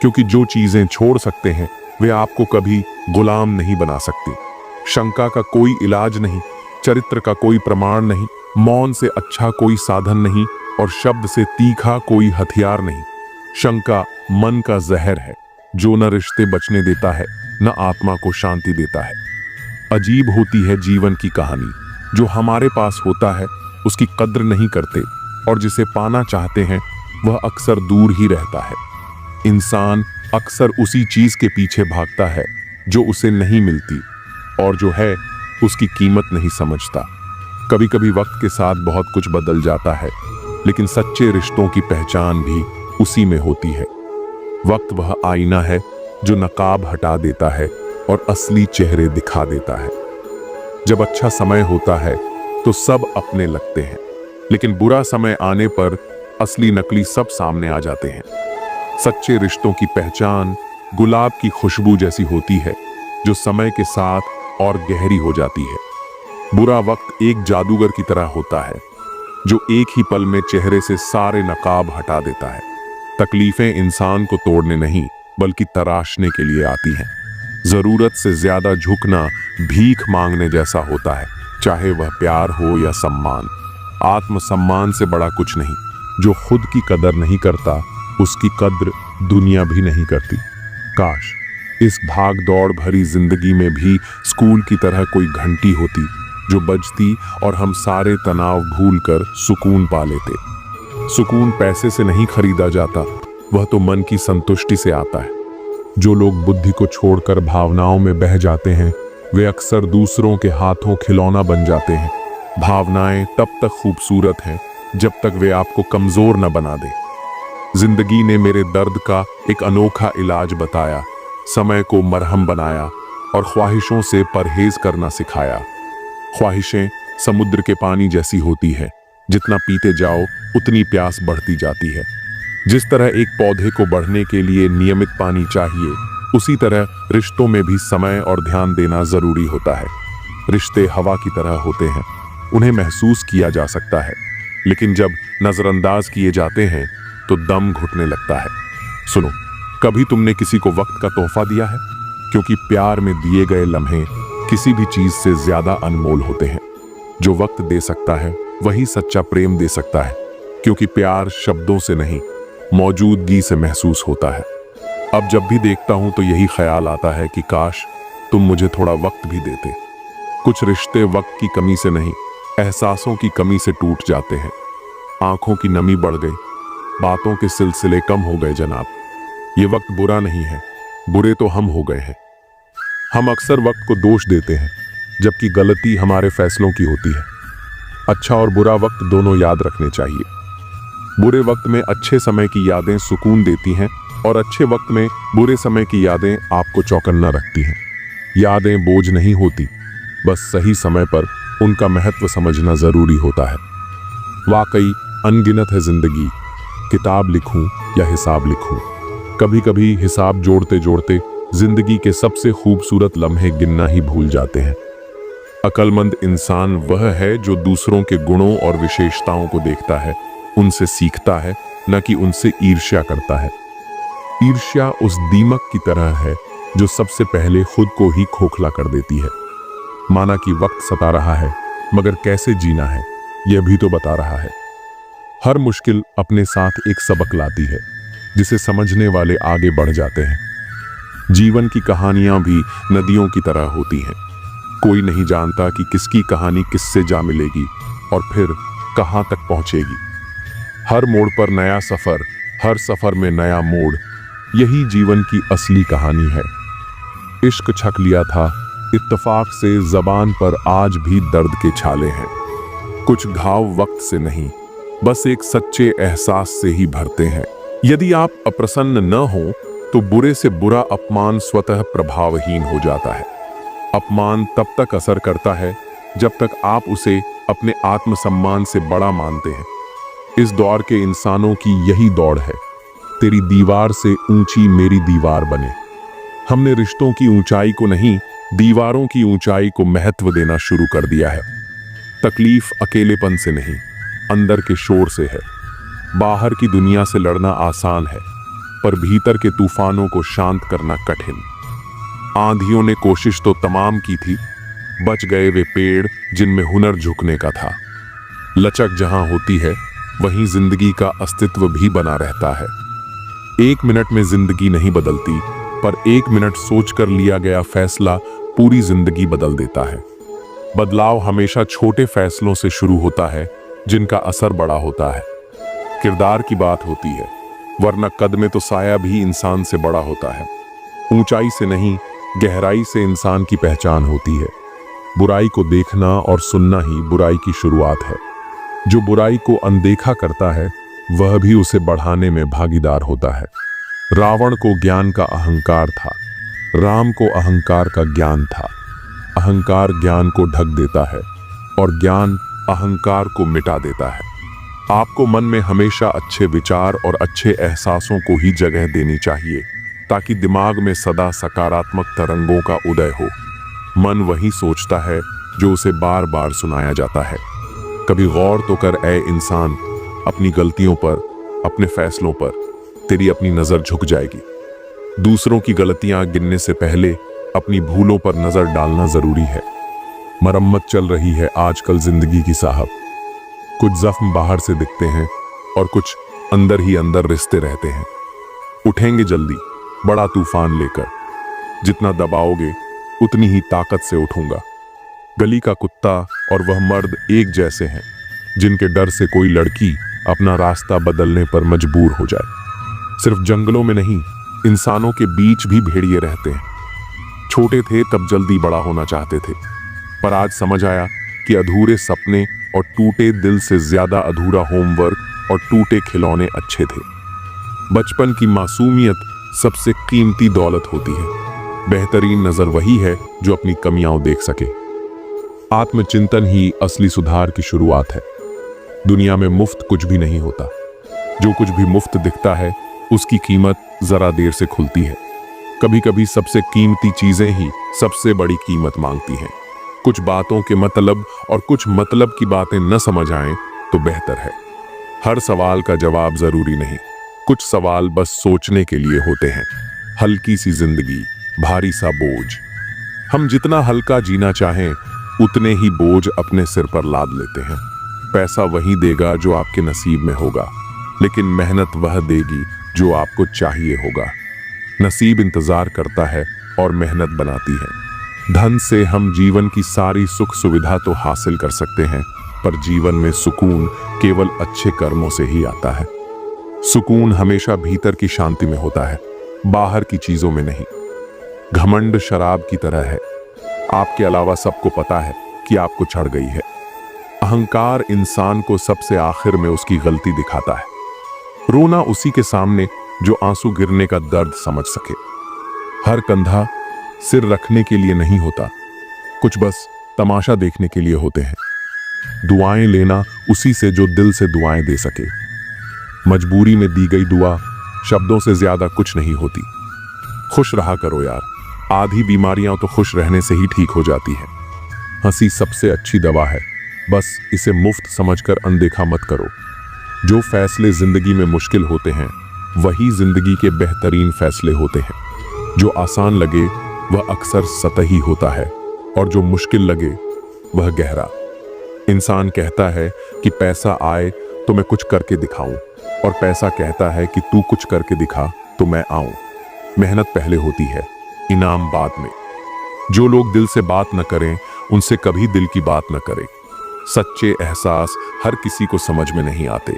क्योंकि जो चीजें छोड़ सकते हैं वे आपको कभी गुलाम नहीं बना सकती। शंका का कोई इलाज नहीं, चरित्र का कोई प्रमाण नहीं, मौन से अच्छा कोई साधन नहीं और शब्द से तीखा कोई हथियार नहीं। शंका मन का जहर है जो न रिश्ते बचने देता है न आत्मा को शांति देता है। अजीब होती है जीवन की कहानी, जो हमारे पास होता है उसकी कद्र नहीं करते और जिसे पाना चाहते हैं वह अक्सर दूर ही रहता है। इंसान अक्सर उसी चीज के पीछे भागता है जो उसे नहीं मिलती, और जो है उसकी कीमत नहीं समझता। कभी कभी वक्त के साथ बहुत कुछ बदल जाता है, लेकिन सच्चे रिश्तों की पहचान भी उसी में होती है। वक्त वह आईना है जो नकाब हटा देता है और असली चेहरे दिखा देता है। जब अच्छा समय होता है तो सब अपने लगते हैं, लेकिन बुरा समय आने पर असली नकली सब सामने आ जाते हैं। सच्चे रिश्तों की पहचान गुलाब की खुशबू जैसी होती है जो समय के साथ और गहरी हो जाती है। बुरा वक्त एक जादूगर की तरह होता है जो एक ही पल में चेहरे से सारे नकाब हटा देता है। तकलीफें इंसान को तोड़ने नहीं बल्कि तराशने के लिए आती हैं। जरूरत से ज्यादा झुकना भीख मांगने जैसा होता है, चाहे वह प्यार हो या सम्मान। आत्मसम्मान से बड़ा कुछ नहीं। जो खुद की कदर नहीं करता उसकी कद्र दुनिया भी नहीं करती। काश इस भाग दौड़ भरी जिंदगी में भी स्कूल की तरह कोई घंटी होती जो बजती और हम सारे तनाव भूलकर सुकून पा लेते। सुकून पैसे से नहीं खरीदा जाता, वह तो मन की संतुष्टि से आता है। जो लोग बुद्धि को छोड़कर भावनाओं में बह जाते हैं वे अक्सर दूसरों के हाथों खिलौना बन जाते हैं। भावनाएं तब तक खूबसूरत हैं जब तक वे आपको कमजोर न बना दे। जिंदगी ने मेरे दर्द का एक अनोखा इलाज बताया, समय को मरहम बनाया और ख्वाहिशों से परहेज करना सिखाया। ख्वाहिशें समुद्र के पानी जैसी होती है, जितना पीते जाओ उतनी प्यास बढ़ती जाती है। जिस तरह एक पौधे को बढ़ने के लिए नियमित पानी चाहिए, उसी तरह रिश्तों में भी समय और ध्यान देना जरूरी होता है। रिश्ते हवा की तरह होते हैं, उन्हें महसूस किया जा सकता है, लेकिन जब नजरअंदाज किए जाते हैं तो दम घुटने लगता है। सुनो, कभी तुमने किसी को वक्त का तोहफा दिया है? क्योंकि प्यार में दिए गए लम्हे किसी भी चीज से ज्यादा अनमोल होते हैं। जो वक्त दे सकता है वही सच्चा प्रेम दे सकता है, क्योंकि प्यार शब्दों से नहीं मौजूदगी से महसूस होता है। अब जब भी देखता हूं तो यही ख्याल आता है कि काश तुम मुझे थोड़ा वक्त भी देते। कुछ रिश्ते वक्त की कमी से नहीं, एहसासों की कमी से टूट जाते हैं। आंखों की नमी बढ़ गई, बातों के सिलसिले कम हो गए जनाब। ये वक्त बुरा नहीं है, बुरे तो हम हो गए हैं। हम अक्सर वक्त को दोष देते हैं, जबकि गलती हमारे फैसलों की होती है। अच्छा और बुरा वक्त दोनों याद रखने चाहिए। बुरे वक्त में अच्छे समय की यादें सुकून देती हैं और अच्छे वक्त में बुरे समय की यादें आपको चौकन्ना रखती हैं। यादें बोझ नहीं होती, बस सही समय पर उनका महत्व समझना जरूरी होता है। वाकई अनगिनत है जिंदगी, किताब लिखूं या हिसाब लिखूं। कभी कभी हिसाब जोड़ते जोड़ते जिंदगी के सबसे खूबसूरत लम्हे गिनना ही भूल जाते हैं। अक्लमंद इंसान वह है जो दूसरों के गुणों और विशेषताओं को देखता है, उनसे सीखता है, न कि उनसे ईर्ष्या करता है। ईर्ष्या उस दीमक की तरह है जो सबसे पहले खुद को ही खोखला कर देती है। माना कि वक्त सता रहा है, मगर कैसे जीना है यह भी तो बता रहा है। हर मुश्किल अपने साथ एक सबक लाती है, जिसे समझने वाले आगे बढ़ जाते हैं। जीवन की कहानियां भी नदियों की तरह होती हैं। कोई नहीं जानता कि किसकी कहानी किससे जा मिलेगी और फिर कहां तक पहुंचेगी। हर मोड़ पर नया सफर, हर सफर में नया मोड़, यही जीवन की असली कहानी है। इश्क छक लिया था, इत्तेफाक से जबान पर आज भी दर्द के छाले हैं। कुछ घाव वक्त से नहीं, बस एक सच्चे एहसास से ही भरते हैं। यदि आप अप्रसन्न न हो तो बुरे से बुरा अपमान स्वतः प्रभावहीन हो जाता है। अपमान तब तक असर करता है जब तक आप उसे अपने आत्मसम्मान से बड़ा मानते हैं। इस दौर के इंसानों की यही दौड़ है, तेरी दीवार से ऊंची मेरी दीवार बने। हमने रिश्तों की ऊंचाई को नहीं, दीवारों की ऊंचाई को महत्व देना शुरू कर दिया है। तकलीफ अकेलेपन से नहीं, अंदर के शोर से है। बाहर की दुनिया से लड़ना आसान है, पर भीतर के तूफानों को शांत करना कठिन। आंधियों ने कोशिश तो तमाम की थी, बच गए वे पेड़ जिनमें हुनर झुकने का था। लचक जहां होती है वहीं जिंदगी का अस्तित्व भी बना रहता है। 1 मिनट में जिंदगी नहीं बदलती, पर 1 मिनट सोचकर लिया गया फैसला पूरी जिंदगी बदल देता है। बदलाव हमेशा छोटे फैसलों से शुरू होता है, जिनका असर बड़ा होता है। किरदार की बात होती है, वरना कद में तो साया भी इंसान से बड़ा होता है। ऊंचाई से नहीं, गहराई से इंसान की पहचान होती है। बुराई को देखना और सुनना ही बुराई की शुरुआत है। जो बुराई को अनदेखा करता है वह भी उसे बढ़ाने में भागीदार होता है। रावण को ज्ञान का अहंकार था, राम को अहंकार का ज्ञान था। अहंकार ज्ञान को ढक देता है और ज्ञान अहंकार को मिटा देता है। आपको मन में हमेशा अच्छे विचार और अच्छे एहसासों को ही जगह देनी चाहिए, ताकि दिमाग में सदा सकारात्मक तरंगों का उदय हो। मन वही सोचता है जो उसे बार बार सुनाया जाता है। कभी गौर तो कर ऐ इंसान, अपनी गलतियों पर, अपने फैसलों पर तेरी अपनी नजर झुक जाएगी। दूसरों की गलतियां गिनने से पहले अपनी भूलों पर नजर डालना जरूरी है। मरम्मत चल रही है आजकल जिंदगी की साहब। कुछ जख्म बाहर से दिखते हैं और कुछ अंदर ही अंदर रिश्ते रहते हैं। उठेंगे जल्दी बड़ा तूफान लेकर, जितना दबाओगे उतनी ही ताकत से उठूंगा। गली का कुत्ता और वह मर्द एक जैसे हैं, जिनके डर से कोई लड़की अपना रास्ता बदलने पर मजबूर हो जाए। सिर्फ जंगलों में नहीं, इंसानों के बीच भी भेड़िए रहते हैं। छोटे थे तब जल्दी बड़ा होना चाहते थे, पर आज समझ आया कि अधूरे सपने और टूटे दिल से ज्यादा अधूरा होमवर्क और टूटे खिलौने अच्छे थे। बचपन की मासूमियत सबसे कीमती दौलत होती है। बेहतरीन नजर वही है जो अपनी कमियां देख सके। आत्मचिंतन ही असली सुधार की शुरुआत है। दुनिया में मुफ्त कुछ भी नहीं होता। जो कुछ भी मुफ्त दिखता है उसकी कीमत जरा देर से खुलती है। कभी कभी सबसे कीमती चीजें ही सबसे बड़ी कीमत मांगती हैं। कुछ बातों के मतलब और कुछ मतलब की बातें न समझ आएं तो बेहतर है। हर सवाल का जवाब जरूरी नहीं, कुछ सवाल बस सोचने के लिए होते हैं। हल्की सी जिंदगी, भारी सा बोझ। हम जितना हल्का जीना चाहें उतने ही बोझ अपने सिर पर लाद लेते हैं। पैसा वही देगा जो आपके नसीब में होगा, लेकिन मेहनत वह देगी जो आपको चाहिए होगा। नसीब इंतजार करता है और मेहनत बनाती है। धन से हम जीवन की सारी सुख सुविधा तो हासिल कर सकते हैं, पर जीवन में सुकून केवल अच्छे कर्मों से ही आता है। सुकून हमेशा भीतर की शांति में होता है, बाहर की चीजों में नहीं। घमंड शराब की तरह है, आपके अलावा सबको पता है कि आपको चढ़ गई है। अहंकार इंसान को सबसे आखिर में उसकी गलती दिखाता है। रोना उसी के सामने जो आंसू गिरने का दर्द समझ सके। हर कंधा सिर रखने के लिए नहीं होता, कुछ बस तमाशा देखने के लिए होते हैं। दुआएं लेना उसी से जो दिल से दुआएं दे सके। मजबूरी में दी गई दुआ शब्दों से ज्यादा कुछ नहीं होती। खुश रहा करो यार, आधी बीमारियां तो खुश रहने से ही ठीक हो जाती है। हंसी सबसे अच्छी दवा है, बस इसे मुफ्त समझकर अनदेखा मत करो। जो फैसले जिंदगी में मुश्किल होते हैं वही जिंदगी के बेहतरीन फैसले होते हैं। जो आसान लगे वह अक्सर सतही होता है, और जो मुश्किल लगे वह गहरा। इंसान कहता है कि पैसा आए तो मैं कुछ करके दिखाऊं, और पैसा कहता है कि तू कुछ करके दिखा तो मैं आऊं। मेहनत पहले होती है, इनाम बाद में। जो लोग दिल से बात न करें उनसे कभी दिल की बात न करें। सच्चे एहसास हर किसी को समझ में नहीं आते।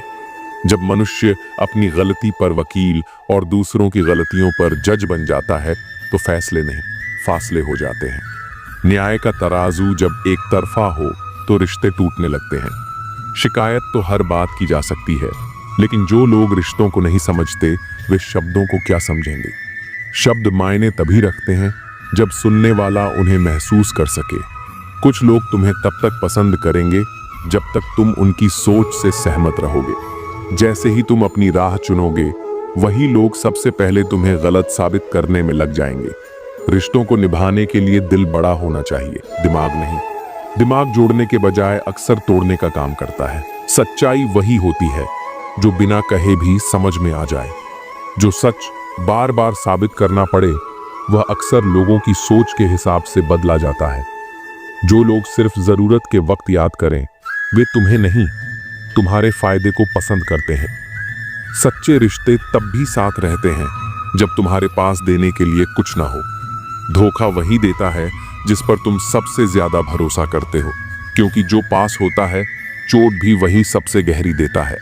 जब मनुष्य अपनी गलती पर वकील और दूसरों की गलतियों पर जज बन जाता है तो फैसले नहीं, फासले हो जाते हैं। न्याय का तराजू जब एक तरफा हो तो रिश्ते टूटने लगते हैं। शिकायत तो हर बात की जा सकती है, लेकिन जो लोग रिश्तों को नहीं समझते वे शब्दों को क्या समझेंगे। शब्द मायने तभी रखते हैं जब सुनने वाला उन्हें महसूस कर सके। कुछ लोग तुम्हें तब तक पसंद करेंगे जब तक तुम उनकी सोच से सहमत रहोगे। जैसे ही तुम अपनी राह चुनोगे वही लोग सबसे पहले तुम्हें गलत साबित करने में लग जाएंगे। रिश्तों को निभाने के लिए दिल बड़ा होना चाहिए, दिमाग नहीं। दिमाग जोड़ने के बजाय अक्सर तोड़ने का काम करता है। सच्चाई वही होती है जो बिना कहे भी समझ में आ जाए। जो सच बार बार साबित करना पड़े वह अक्सर लोगों की सोच के हिसाब से बदला जाता है। जो लोग सिर्फ जरूरत के वक्त याद करें वे तुम्हें नहीं, तुम्हारे फायदे को पसंद करते हैं। सच्चे रिश्ते तब भी साथ रहते हैं जब तुम्हारे पास देने के लिए कुछ ना हो। धोखा वही देता है जिस पर तुम सबसे ज्यादा भरोसा करते हो, क्योंकि जो पास होता है चोट भी वही सबसे गहरी देता है।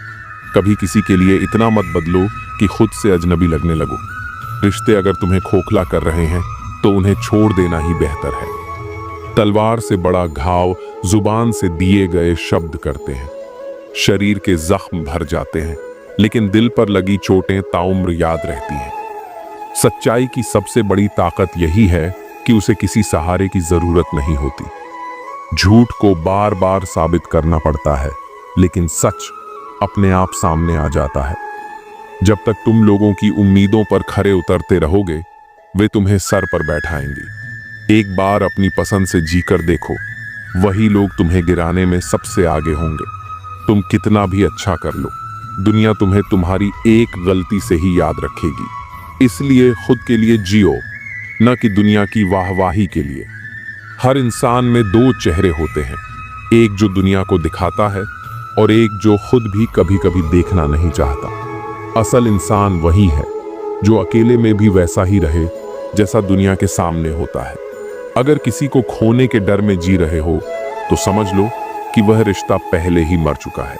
कभी किसी के लिए इतना मत बदलो कि खुद से अजनबी लगने लगो। रिश्ते अगर तुम्हें खोखला कर रहे हैं तो उन्हें छोड़ देना ही बेहतर है। तलवार से बड़ा घाव जुबान से दिए गए शब्द करते हैं। शरीर के जख्म भर जाते हैं, लेकिन दिल पर लगी चोटें ताउम्र याद रहती हैं। सच्चाई की सबसे बड़ी ताकत यही है कि उसे किसी सहारे की जरूरत नहीं होती। झूठ को बार बार साबित करना पड़ता है, लेकिन सच अपने आप सामने आ जाता है। जब तक तुम लोगों की उम्मीदों पर खरे उतरते रहोगे वे तुम्हें सर पर बैठाएंगे। एक बार अपनी पसंद से जीकर देखो, वही लोग तुम्हें गिराने में सबसे आगे होंगे। तुम कितना भी अच्छा कर लो, दुनिया तुम्हें तुम्हारी एक गलती से ही याद रखेगी। इसलिए खुद के लिए जियो, न कि दुनिया की वाहवाही के लिए। हर इंसान में दो चेहरे होते हैं, एक जो दुनिया को दिखाता है और एक जो खुद भी कभी कभी देखना नहीं चाहता। असल इंसान वही है जो अकेले में भी वैसा ही रहे जैसा दुनिया के सामने होता है। अगर किसी को खोने के डर में जी रहे हो तो समझ लो कि वह रिश्ता पहले ही मर चुका है।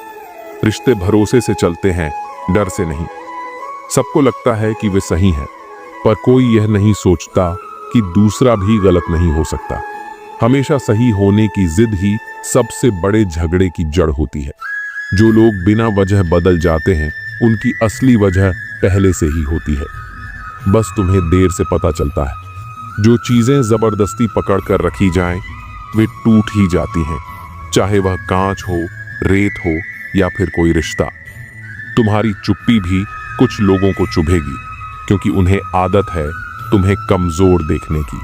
रिश्ते भरोसे से चलते हैं, डर से नहीं। सबको लगता है कि वे सही हैं, पर कोई यह नहीं सोचता कि दूसरा भी गलत नहीं हो सकता। हमेशा सही होने की जिद ही सबसे बड़े झगड़े की जड़ होती है। जो लोग बिना वजह बदल जाते हैं उनकी असली वजह पहले से ही होती है, बस तुम्हें देर से पता चलता है। जो चीजें जबरदस्ती पकड़ कर रखी जाएं, वे टूट ही जाती हैं, चाहे वह कांच हो, रेत हो या फिर कोई रिश्ता। तुम्हारी चुप्पी भी कुछ लोगों को चुभेगी, क्योंकि उन्हें आदत है तुम्हें कमजोर देखने की।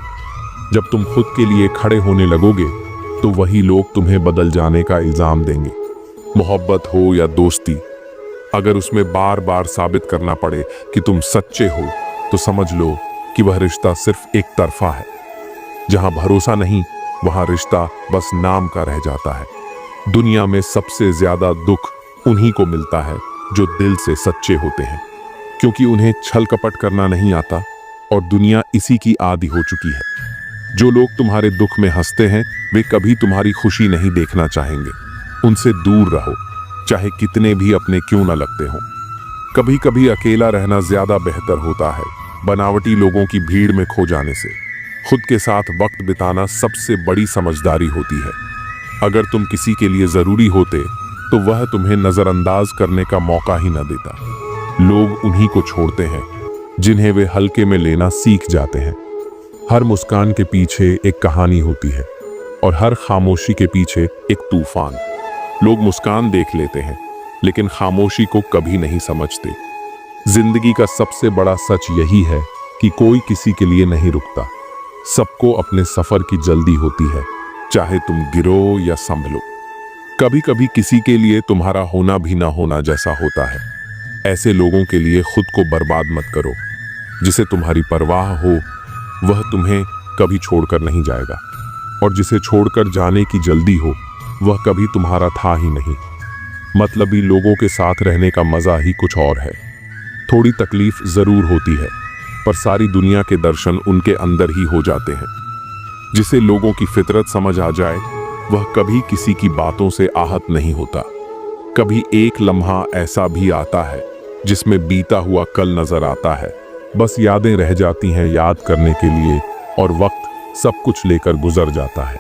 जब तुम खुद के लिए खड़े होने लगोगे तो वही लोग तुम्हें बदल जाने का इल्जाम देंगे। मोहब्बत हो या दोस्ती, अगर उसमें बार बार साबित करना पड़े कि तुम सच्चे हो तो समझ लो कि वह रिश्ता सिर्फ एक तरफा है। जहां भरोसा नहीं वहां रिश्ता बस नाम का रह जाता है। दुनिया में सबसे ज्यादा दुख उन्हीं को मिलता है जो दिल से सच्चे होते हैं, क्योंकि उन्हें छल कपट करना नहीं आता और दुनिया इसी की आदी हो चुकी है। जो लोग तुम्हारे दुख में हंसते हैं वे कभी तुम्हारी खुशी नहीं देखना चाहेंगे। उनसे दूर रहो, चाहे कितने भी अपने क्यों न लगते हों। कभी कभी अकेला रहना ज्यादा बेहतर होता है बनावटी लोगों की भीड़ में खो जाने से। खुद के साथ वक्त बिताना सबसे बड़ी समझदारी होती है। अगर तुम किसी के लिए जरूरी होते तो वह तुम्हें नजरअंदाज करने का मौका ही न देता। लोग उन्हीं को छोड़ते हैं जिन्हें वे हल्के में लेना सीख जाते हैं। हर मुस्कान के पीछे एक कहानी होती है और हर खामोशी के पीछे एक तूफान। लोग मुस्कान देख लेते हैं लेकिन खामोशी को कभी नहीं समझते। जिंदगी का सबसे बड़ा सच यही है कि कोई किसी के लिए नहीं रुकता। सबको अपने सफर की जल्दी होती है, चाहे तुम गिरो या संभलो। कभी कभी किसी के लिए तुम्हारा होना भी ना होना जैसा होता है। ऐसे लोगों के लिए खुद को बर्बाद मत करो। जिसे तुम्हारी परवाह हो वह तुम्हें कभी छोड़कर नहीं जाएगा, और जिसे छोड़कर जाने की जल्दी हो वह कभी तुम्हारा था ही नहीं। मतलबी लोगों के साथ रहने का मजा ही कुछ और है। थोड़ी तकलीफ जरूर होती है पर सारी दुनिया के दर्शन उनके अंदर ही हो जाते हैं। जिसे लोगों की फितरत समझ आ जाए वह कभी किसी की बातों से आहत नहीं होता। कभी एक लम्हा ऐसा भी आता है जिसमें बीता हुआ कल नजर आता है। बस यादें रह जाती हैं याद करने के लिए, और वक्त सब कुछ लेकर गुजर जाता है।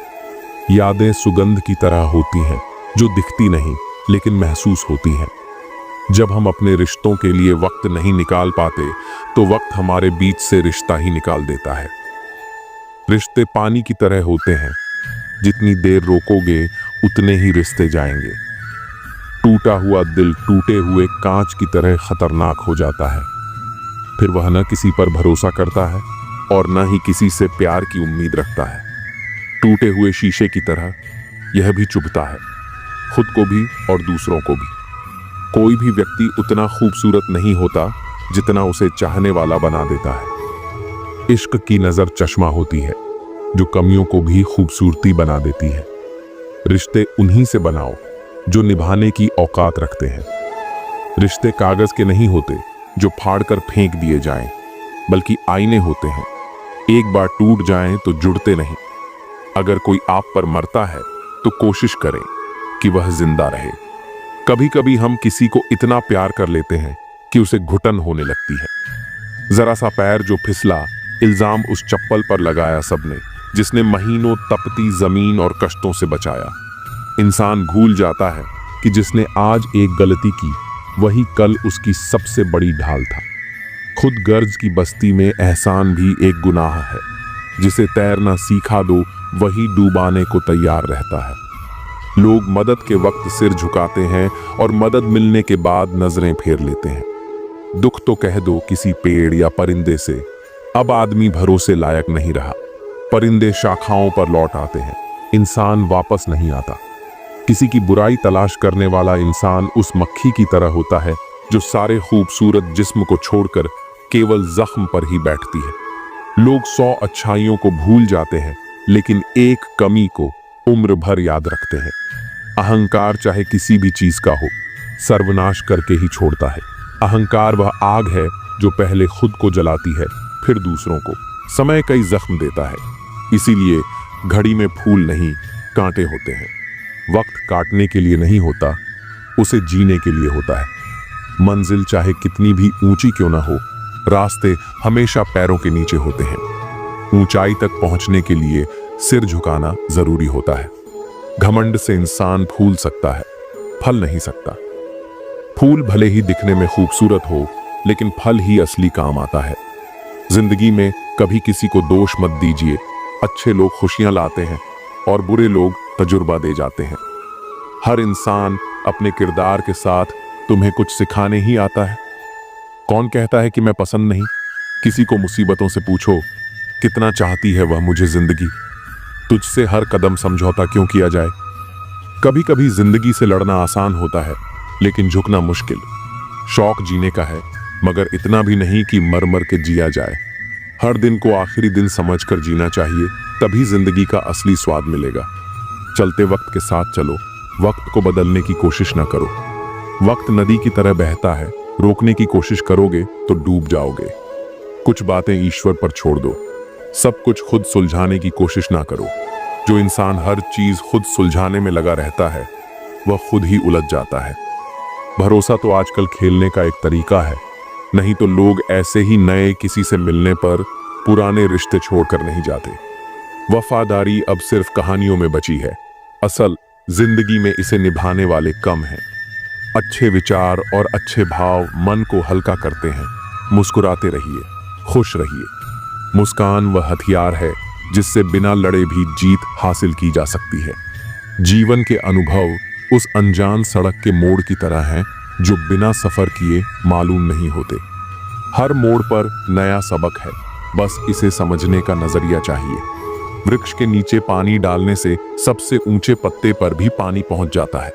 यादें सुगंध की तरह होती हैं जो दिखती नहीं लेकिन महसूस होती हैं। जब हम अपने रिश्तों के लिए वक्त नहीं निकाल पाते तो वक्त हमारे बीच से रिश्ता ही निकाल देता है। रिश्ते पानी की तरह होते हैं, जितनी देर रोकोगे उतने ही रिश्ते जाएंगे। टूटा हुआ दिल टूटे हुए कांच की तरह खतरनाक हो जाता है। फिर वह न किसी पर भरोसा करता है और न ही किसी से प्यार की उम्मीद रखता है। टूटे हुए शीशे की तरह यह भी चुभता है, खुद को भी और दूसरों को भी। कोई भी व्यक्ति उतना खूबसूरत नहीं होता जितना उसे चाहने वाला बना देता है। इश्क की नजर चश्मा होती है जो कमियों को भी खूबसूरती बना देती है। रिश्ते उन्हीं से बनाओ जो निभाने की औकात रखते हैं। रिश्ते कागज के नहीं होते जो फाड़कर फेंक दिए जाएं, बल्कि आईने होते हैं। एक बार टूट जाएं तो जुड़ते नहीं। अगर कोई आप पर मरता है तो कोशिश करें कि वह जिंदा रहे। कभी कभी हम किसी को इतना प्यार कर लेते हैं कि उसे घुटन होने लगती है। जरा सा पैर जो फिसला, इल्जाम उस चप्पल पर लगाया सबने, जिसने महीनों तपती जमीन और कष्टों से बचाया। इंसान भूल जाता है कि जिसने आज एक गलती की वही कल उसकी सबसे बड़ी ढाल था। खुद गर्ज की बस्ती में एहसान भी एक गुनाह है। जिसे तैरना सीखा दो वही डूबाने को तैयार रहता है। लोग मदद के वक्त सिर झुकाते हैं और मदद मिलने के बाद नजरें फेर लेते हैं। दुख तो कह दो किसी पेड़ या परिंदे से, अब आदमी भरोसे लायक नहीं रहा। परिंदे शाखाओं पर लौट आते हैं, इंसान वापस नहीं आता। किसी की बुराई तलाश करने वाला इंसान उस मक्खी की तरह होता है जो सारे खूबसूरत जिस्म को छोड़कर केवल जख्म पर ही बैठती है। लोग 100 अच्छाइयों को भूल जाते हैं लेकिन एक कमी को उम्र भर याद रखते हैं। अहंकार चाहे किसी भी चीज का हो, सर्वनाश करके ही छोड़ता है। अहंकार वह आग है जो पहले खुद को जलाती है फिर दूसरों को। समय कई जख्म देता है, इसीलिए घड़ी में फूल नहीं कांटे होते हैं। वक्त काटने के लिए नहीं होता, उसे जीने के लिए होता है। मंजिल चाहे कितनी भी ऊंची क्यों ना हो, रास्ते हमेशा पैरों के नीचे होते हैं। ऊंचाई तक पहुंचने के लिए सिर झुकाना जरूरी होता है। घमंड से इंसान फूल सकता है, फल नहीं सकता। फूल भले ही दिखने में खूबसूरत हो लेकिन फल ही असली काम आता है। जिंदगी में कभी किसी को दोष मत दीजिए। अच्छे लोग खुशियां लाते हैं और बुरे लोग तजुर्बा दे जाते हैं। हर इंसान अपने किरदार के साथ तुम्हें कुछ सिखाने ही आता है। कौन कहता है कि मैं पसंद नहीं? किसी को मुसीबतों से पूछो, कितना चाहती है वह मुझे जिंदगी। तुझसे हर कदम समझौता क्यों किया जाए? कभी कभी जिंदगी से लड़ना आसान होता है लेकिन झुकना मुश्किल। शौक जीने का है मगर इतना भी नहीं कि मर मर के जिया जाए। हर दिन को आखिरी दिन समझकर जीना चाहिए, तभी जिंदगी का असली स्वाद मिलेगा। चलते वक्त के साथ चलो, वक्त को बदलने की कोशिश ना करो। वक्त नदी की तरह बहता है, रोकने की कोशिश करोगे तो डूब जाओगे। कुछ बातें ईश्वर पर छोड़ दो। सब कुछ खुद सुलझाने की कोशिश ना करो। जो इंसान हर चीज खुद सुलझाने में लगा रहता है वह खुद ही उलझ जाता है। भरोसा तो आजकल खेलने का एक तरीका है, नहीं तो लोग ऐसे ही नए किसी से मिलने पर पुराने रिश्ते छोड़कर नहीं जाते। वफादारी अब सिर्फ कहानियों में बची है, असल जिंदगी में इसे निभाने वाले कम हैं। अच्छे विचार और अच्छे भाव मन को हल्का करते हैं। मुस्कुराते रहिए, खुश रहिए। मुस्कान वह हथियार है जिससे बिना लड़े भी जीत हासिल की जा सकती है। जीवन के अनुभव उस अनजान सड़क के मोड़ की तरह हैं जो बिना सफर किए मालूम नहीं होते। हर मोड़ पर नया सबक है, बस इसे समझने का नजरिया चाहिए। वृक्ष के नीचे पानी डालने से सबसे ऊंचे पत्ते पर भी पानी पहुंच जाता है।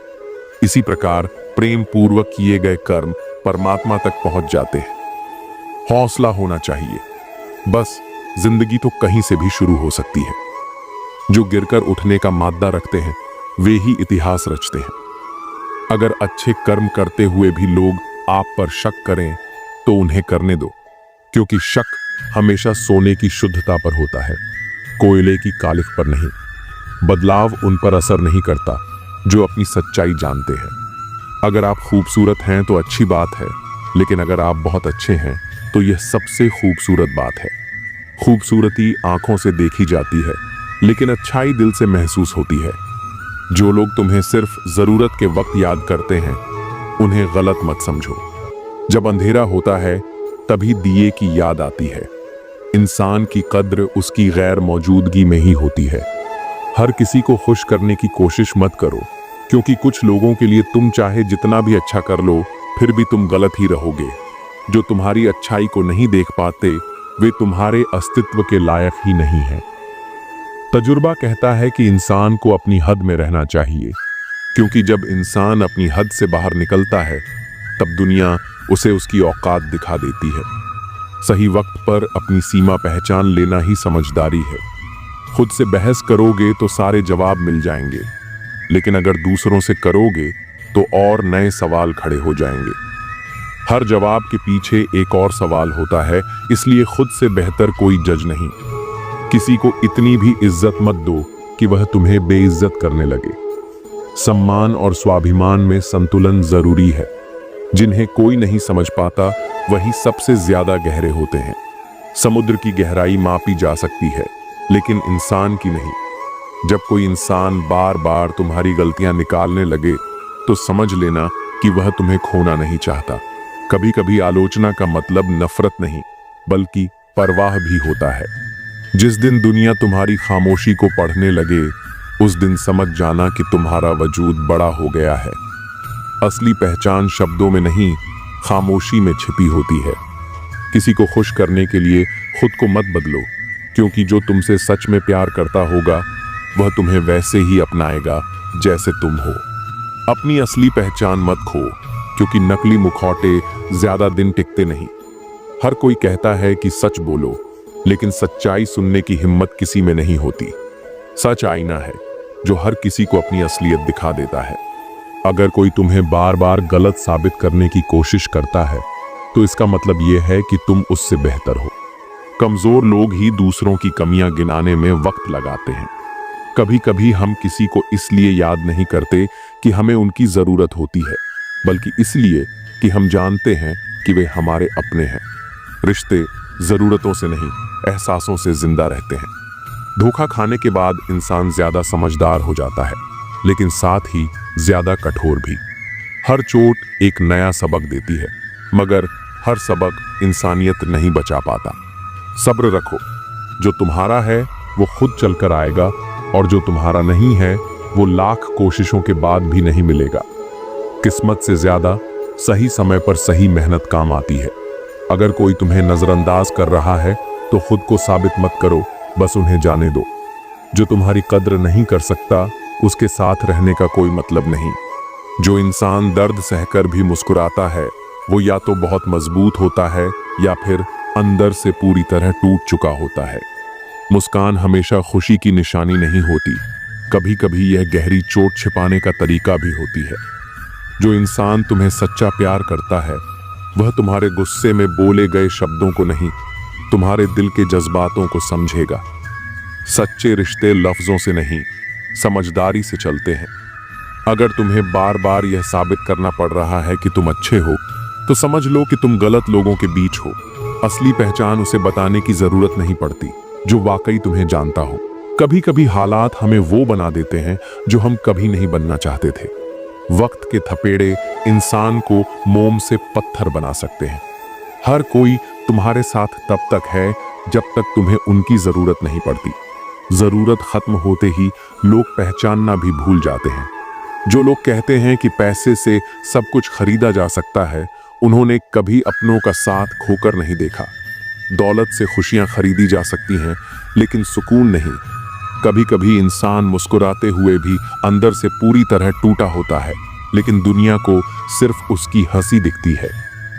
इसी प्रकार प्रेम पूर्वक किए गए कर्म परमात्मा तक पहुंच जाते हैं। हौसला होना चाहिए, बस जिंदगी तो कहीं से भी शुरू हो सकती है। जो गिरकर उठने का मादा रखते हैं वे ही इतिहास रचते हैं। अगर अच्छे कर्म करते हुए भी लोग आप पर शक करें तो उन्हें करने दो, क्योंकि शक हमेशा सोने की शुद्धता पर होता है, कोयले की कालिख पर नहीं। बदलाव उन पर असर नहीं करता जो अपनी सच्चाई जानते हैं। अगर आप खूबसूरत हैं तो अच्छी बात है, लेकिन अगर आप बहुत अच्छे हैं तो यह सबसे खूबसूरत बात है। खूबसूरती आंखों से देखी जाती है, लेकिन अच्छाई दिल से महसूस होती है। जो लोग तुम्हें सिर्फ जरूरत के वक्त याद करते हैं उन्हें गलत मत समझो। जब अंधेरा होता है तभी दिए की याद आती है। इंसान की कद्र उसकी गैर मौजूदगी में ही होती है। हर किसी को खुश करने की कोशिश मत करो, क्योंकि कुछ लोगों के लिए तुम चाहे जितना भी अच्छा कर लो फिर भी तुम गलत ही रहोगे। जो तुम्हारी अच्छाई को नहीं देख पाते वे तुम्हारे अस्तित्व के लायक ही नहीं हैं। तजुर्बा कहता है कि इंसान को अपनी हद में रहना चाहिए, क्योंकि जब इंसान अपनी हद से बाहर निकलता है तब दुनिया उसे उसकी औकात दिखा देती है। सही वक्त पर अपनी सीमा पहचान लेना ही समझदारी है। खुद से बहस करोगे तो सारे जवाब मिल जाएंगे, लेकिन अगर दूसरों से करोगे तो और नए सवाल खड़े हो जाएंगे। हर जवाब के पीछे एक और सवाल होता है, इसलिए खुद से बेहतर कोई जज नहीं। किसी को इतनी भी इज्जत मत दो कि वह तुम्हें बेइज्जत करने लगे। सम्मान और स्वाभिमान में संतुलन जरूरी है। जिन्हें कोई नहीं समझ पाता वही सबसे ज्यादा गहरे होते हैं। समुद्र की गहराई मापी जा सकती है, लेकिन इंसान की नहीं। जब कोई इंसान बार बार तुम्हारी गलतियां निकालने लगे तो समझ लेना कि वह तुम्हें खोना नहीं चाहता। कभी कभी आलोचना का मतलब नफरत नहीं बल्कि परवाह भी होता है। जिस दिन दुनिया तुम्हारी खामोशी को पढ़ने लगे उस दिन समझ जाना कि तुम्हारा वजूद बड़ा हो गया है। असली पहचान शब्दों में नहीं, खामोशी में छिपी होती है। किसी को खुश करने के लिए खुद को मत बदलो, क्योंकि जो तुमसे सच में प्यार करता होगा वह तुम्हें वैसे ही अपनाएगा जैसे तुम हो। अपनी असली पहचान मत खो, क्योंकि नकली मुखौटे ज्यादा दिन टिकते नहीं। हर कोई कहता है कि सच बोलो, लेकिन सच्चाई सुनने की हिम्मत किसी में नहीं होती। सच आईना है जो हर किसी को अपनी असलियत दिखा देता है। अगर कोई तुम्हें बार बार गलत साबित करने की कोशिश करता है तो इसका मतलब यह है कि तुम उससे बेहतर हो। कमजोर लोग ही दूसरों की कमियां गिनाने में वक्त लगाते हैं। कभी कभी हम किसी को इसलिए याद नहीं करते कि हमें उनकी जरूरत होती है, बल्कि इसलिए कि हम जानते हैं कि वे हमारे अपने हैं। रिश्ते जरूरतों से नहीं, एहसासों से जिंदा रहते हैं। धोखा खाने के बाद इंसान ज्यादा समझदार हो जाता है, लेकिन साथ ही ज्यादा कठोर भी। हर चोट एक नया सबक देती है, मगर हर सबक इंसानियत नहीं बचा पाता। सब्र रखो, जो तुम्हारा है वो खुद चलकर आएगा, और जो तुम्हारा नहीं है वो लाख कोशिशों के बाद भी नहीं मिलेगा। किस्मत से ज्यादा सही समय पर सही मेहनत काम आती है। अगर कोई तुम्हें नजरअंदाज कर रहा है तो खुद को साबित मत करो, बस उन्हें जाने दो। जो तुम्हारी कद्र नहीं कर सकता उसके साथ रहने का कोई मतलब नहीं। जो इंसान दर्द सहकर भी मुस्कुराता है वो या तो बहुत मजबूत होता है या फिर अंदर से पूरी तरह टूट चुका होता है। मुस्कान हमेशा खुशी की निशानी नहीं होती, कभी कभी यह गहरी चोट छिपाने का तरीका भी होती है। जो इंसान तुम्हें सच्चा प्यार करता है वह तुम्हारे गुस्से में बोले गए शब्दों को नहीं तुम्हारे दिल के जज्बातों को समझेगा। सच्चे रिश्ते लफ्जों से नहीं, समझदारी से चलते हैं। अगर तुम्हें बार बार यह साबित करना पड़ रहा है कि तुम अच्छे हो, तो समझ लो कि तुम गलत लोगों के बीच हो। असली पहचान उसे बताने की जरूरत नहीं पड़ती जो वाकई तुम्हें जानता हो। कभी कभी हालात हमें वो बना देते हैं जो हम कभी नहीं बनना चाहते थे। वक्त के थपेड़े इंसान को मोम से पत्थर बना सकते हैं। हर कोई तुम्हारे साथ तब तक है जब तक तुम्हें उनकी जरूरत नहीं पड़ती। जरूरत खत्म होते ही लोग पहचानना भी भूल जाते हैं। जो लोग कहते हैं कि पैसे से सब कुछ खरीदा जा सकता है, उन्होंने कभी अपनों का साथ खोकर नहीं देखा। दौलत से खुशियां खरीदी जा सकती हैं, लेकिन सुकून नहीं। कभी कभी इंसान मुस्कुराते हुए भी अंदर से पूरी तरह टूटा होता है, लेकिन दुनिया को सिर्फ उसकी हंसी दिखती है।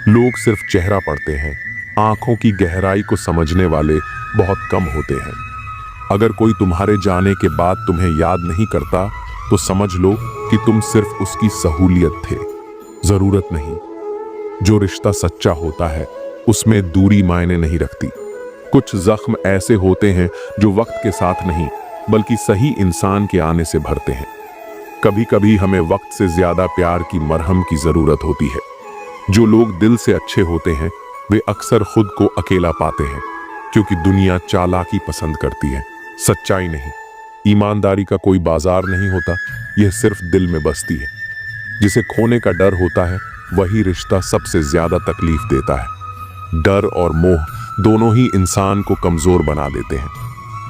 लोग सिर्फ चेहरा पढ़ते हैं, आंखों की गहराई को समझने वाले बहुत कम होते हैं। अगर कोई तुम्हारे जाने के बाद तुम्हें याद नहीं करता, तो समझ लो कि तुम सिर्फ उसकी सहूलियत थे, जरूरत नहीं। जो रिश्ता सच्चा होता है उसमें दूरी मायने नहीं रखती। कुछ जख्म ऐसे होते हैं जो वक्त के साथ नहीं, बल्कि सही इंसान के आने से भरते हैं। कभी कभी हमें वक्त से ज्यादा प्यार की मरहम की जरूरत होती है। जो लोग दिल से अच्छे होते हैं वे अक्सर खुद को अकेला पाते हैं, क्योंकि दुनिया चालाकी पसंद करती है, सच्चाई नहीं। ईमानदारी का कोई बाजार नहीं होता, यह सिर्फ दिल में बसती है। जिसे खोने का डर होता है वही रिश्ता सबसे ज्यादा तकलीफ देता है। डर और मोह दोनों ही इंसान को कमजोर बना देते हैं।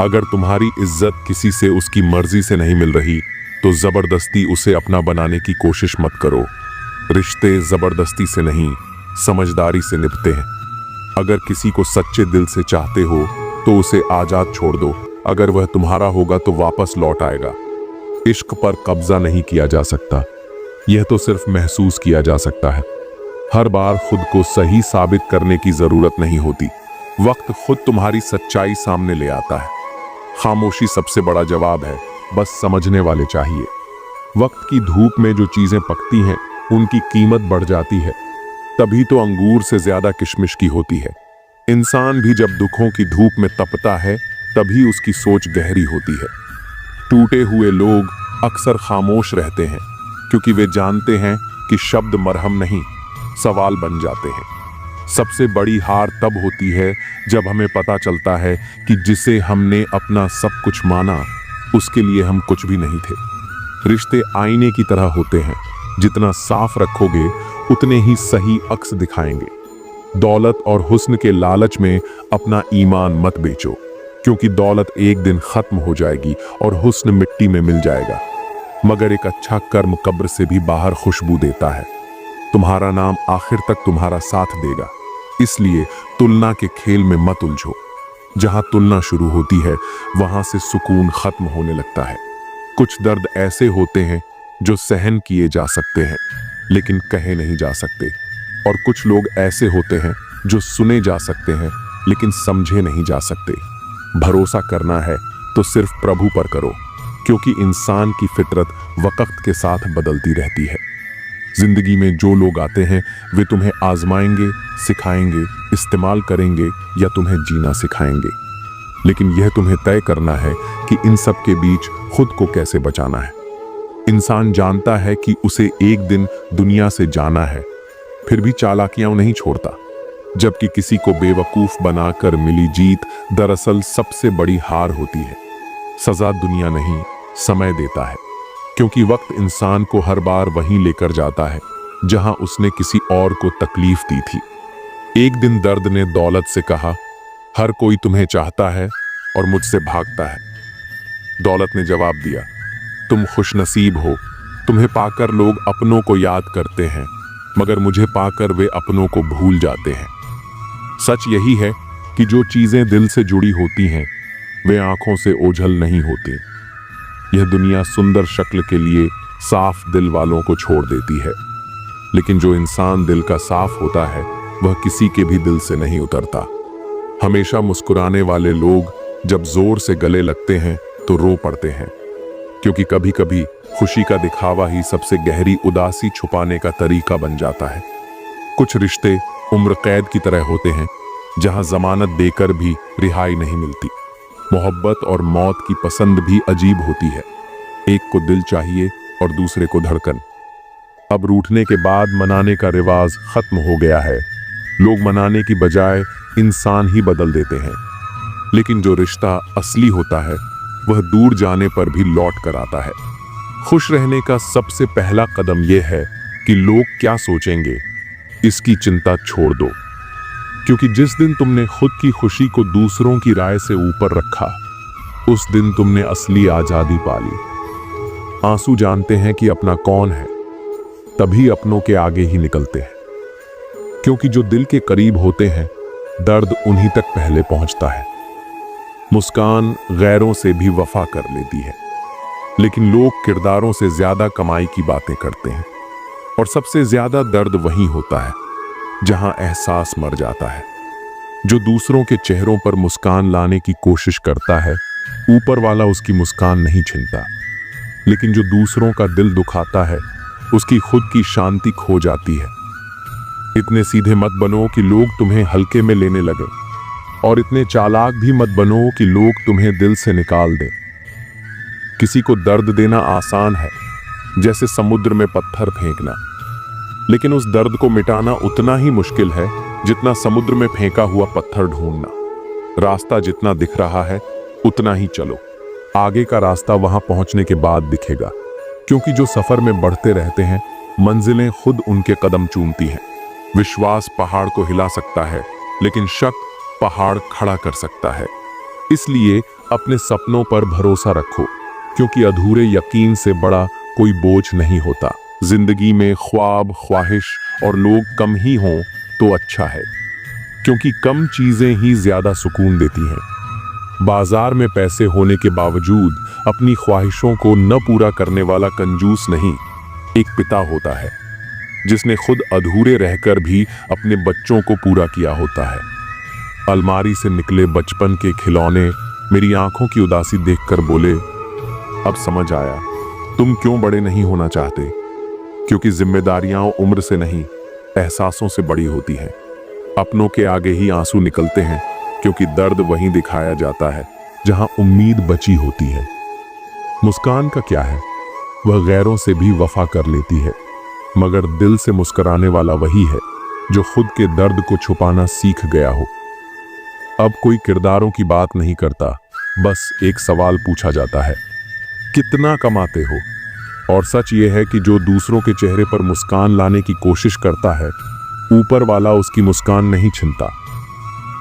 अगर तुम्हारी इज्जत किसी से उसकी मर्जी से नहीं मिल रही, तो जबरदस्ती उसे अपना बनाने की कोशिश मत करो। रिश्ते जबरदस्ती से नहीं, समझदारी से निभते हैं। अगर किसी को सच्चे दिल से चाहते हो तो उसे आजाद छोड़ दो। अगर वह तुम्हारा होगा तो वापस लौट आएगा। इश्क पर कब्जा नहीं किया जा सकता, यह तो सिर्फ महसूस किया जा सकता है। हर बार खुद को सही साबित करने की जरूरत नहीं होती। वक्त खुद तुम्हारी सच्चाई सामने ले आता है। खामोशी सबसे बड़ा जवाब है, बस समझने वाले चाहिए। वक्त की धूप में जो चीजें पकती हैं उनकी कीमत बढ़ जाती है। तभी तो अंगूर से ज्यादा किशमिश की होती है। इंसान भी जब दुखों की धूप में तपता है, तभी उसकी सोच गहरी होती है। टूटे हुए लोग अक्सर खामोश रहते हैं, क्योंकि वे जानते हैं कि शब्द मरहम नहीं, सवाल बन जाते हैं। सबसे बड़ी हार तब होती है जब हमें पता चलता है कि जिसे हमने अपना सब कुछ माना, उसके लिए हम कुछ भी नहीं थे। रिश्ते आईने की तरह होते हैं, जितना साफ रखोगे उतने ही सही अक्स दिखाएंगे। दौलत और हुस्न के लालच में अपना ईमान मत बेचो, क्योंकि दौलत एक दिन खत्म हो जाएगी और हुस्न मिट्टी में मिल जाएगा। मगर एक अच्छा कर्म कब्र से भी बाहर खुशबू देता है। तुम्हारा नाम आखिर तक तुम्हारा साथ देगा। इसलिए तुलना के खेल में मत उलझो। जहां तुलना शुरू होती है वहां से सुकून खत्म होने लगता है। कुछ दर्द ऐसे होते हैं जो सहन किए जा सकते हैं, लेकिन कहे नहीं जा सकते। और कुछ लोग ऐसे होते हैं जो सुने जा सकते हैं, लेकिन समझे नहीं जा सकते। भरोसा करना है तो सिर्फ प्रभु पर करो, क्योंकि इंसान की फितरत वक्त के साथ बदलती रहती है। जिंदगी में जो लोग आते हैं वे तुम्हें आजमाएंगे, सिखाएंगे, इस्तेमाल करेंगे या तुम्हें जीना सिखाएंगे। लेकिन यह तुम्हें तय करना है कि इन सब के बीच खुद को कैसे बचाना है। इंसान जानता है कि उसे एक दिन दुनिया से जाना है, फिर भी चालाकियां नहीं छोड़ता। जबकि किसी को बेवकूफ बनाकर मिली जीत दरअसल सबसे बड़ी हार होती है। सजा दुनिया नहीं, समय देता है, क्योंकि वक्त इंसान को हर बार वहीं लेकर जाता है जहां उसने किसी और को तकलीफ दी थी। एक दिन दर्द ने दौलत से कहा, हर कोई तुम्हें चाहता है और मुझसे भागता है। दौलत ने जवाब दिया, तुम खुशनसीब हो, तुम्हें पाकर लोग अपनों को याद करते हैं, मगर मुझे पाकर वे अपनों को भूल जाते हैं। सच यही है कि जो चीजें दिल से जुड़ी होती हैं वे आंखों से ओझल नहीं होती। यह दुनिया सुंदर शक्ल के लिए साफ दिल वालों को छोड़ देती है, लेकिन जो इंसान दिल का साफ होता है वह किसी के भी दिल से नहीं उतरता। हमेशा मुस्कुराने वाले लोग जब जोर से गले लगते हैं तो रो पड़ते हैं, क्योंकि कभी कभी खुशी का दिखावा ही सबसे गहरी उदासी छुपाने का तरीका बन जाता है। कुछ रिश्ते उम्र कैद की तरह होते हैं, जहां जमानत देकर भी रिहाई नहीं मिलती। मोहब्बत और मौत की पसंद भी अजीब होती है। एक को दिल चाहिए और दूसरे को धड़कन। अब रूठने के बाद मनाने का रिवाज खत्म हो गया है। लोग मनाने की बजाय इंसान ही बदल देते हैं। लेकिन जो रिश्ता असली होता है वह दूर जाने पर भी लौट कर आता है। खुश रहने का सबसे पहला कदम यह है कि लोग क्या सोचेंगे इसकी चिंता छोड़ दो, क्योंकि जिस दिन तुमने खुद की खुशी को दूसरों की राय से ऊपर रखा, उस दिन तुमने असली आजादी पाली। आंसू जानते हैं कि अपना कौन है, तभी अपनों के आगे ही निकलते हैं, क्योंकि जो दिल के करीब होते हैं दर्द उन्हीं तक पहले पहुंचता है। मुस्कान गैरों से भी वफा कर लेती है, लेकिन लोग किरदारों से ज्यादा कमाई की बातें करते हैं। और सबसे ज्यादा दर्द वहीं होता है जहां एहसास मर जाता है। जो दूसरों के चेहरों पर मुस्कान लाने की कोशिश करता है, ऊपर वाला उसकी मुस्कान नहीं छीनता, लेकिन जो दूसरों का दिल दुखाता है, उसकी खुद की शांति खो जाती है। इतने सीधे मत बनो कि लोग तुम्हें हल्के में लेने लगे, और इतने चालाक भी मत बनो कि लोग तुम्हें दिल से निकाल दें। किसी को दर्द देना आसान है, जैसे समुद्र में पत्थर फेंकना, लेकिन उस दर्द को मिटाना उतना ही मुश्किल है जितना समुद्र में फेंका हुआ पत्थर ढूंढना। रास्ता जितना दिख रहा है उतना ही चलो, आगे का रास्ता वहां पहुंचने के बाद दिखेगा, क्योंकि जो सफर में बढ़ते रहते हैं मंजिलें खुद उनके कदम चूमती हैं। विश्वास पहाड़ को हिला सकता है, लेकिन शक पहाड़ खड़ा कर सकता है। इसलिए अपने सपनों पर भरोसा रखो, क्योंकि अधूरे यकीन से बड़ा कोई बोझ नहीं होता। जिंदगी में ख्वाब, ख्वाहिश और लोग कम ही हों तो अच्छा है, क्योंकि कम चीजें ही ज्यादा सुकून देती हैं। बाजार में पैसे होने के बावजूद अपनी ख्वाहिशों को न पूरा करने वाला कंजूस नहीं, एक पिता होता है जिसने खुद अधूरे रहकर भी अपने बच्चों को पूरा किया होता है। अलमारी से निकले बचपन के खिलौने मेरी आंखों की उदासी देखकर बोले, अब समझ आया तुम क्यों बड़े नहीं होना चाहते, क्योंकि जिम्मेदारियां उम्र से नहीं एहसासों से बड़ी होती हैं। अपनों के आगे ही आंसू निकलते हैं, क्योंकि दर्द वहीं दिखाया जाता है जहां उम्मीद बची होती है। मुस्कान का क्या है, वह गैरों से भी वफा कर लेती है, मगर दिल से मुस्कुराने वाला वही है जो खुद के दर्द को छुपाना सीख गया हो। अब कोई किरदारों की बात नहीं करता, बस एक सवाल पूछा जाता है, कितना कमाते हो? और सच ये है कि जो दूसरों के चेहरे पर मुस्कान लाने की कोशिश करता है, ऊपर वाला उसकी मुस्कान नहीं छीनता।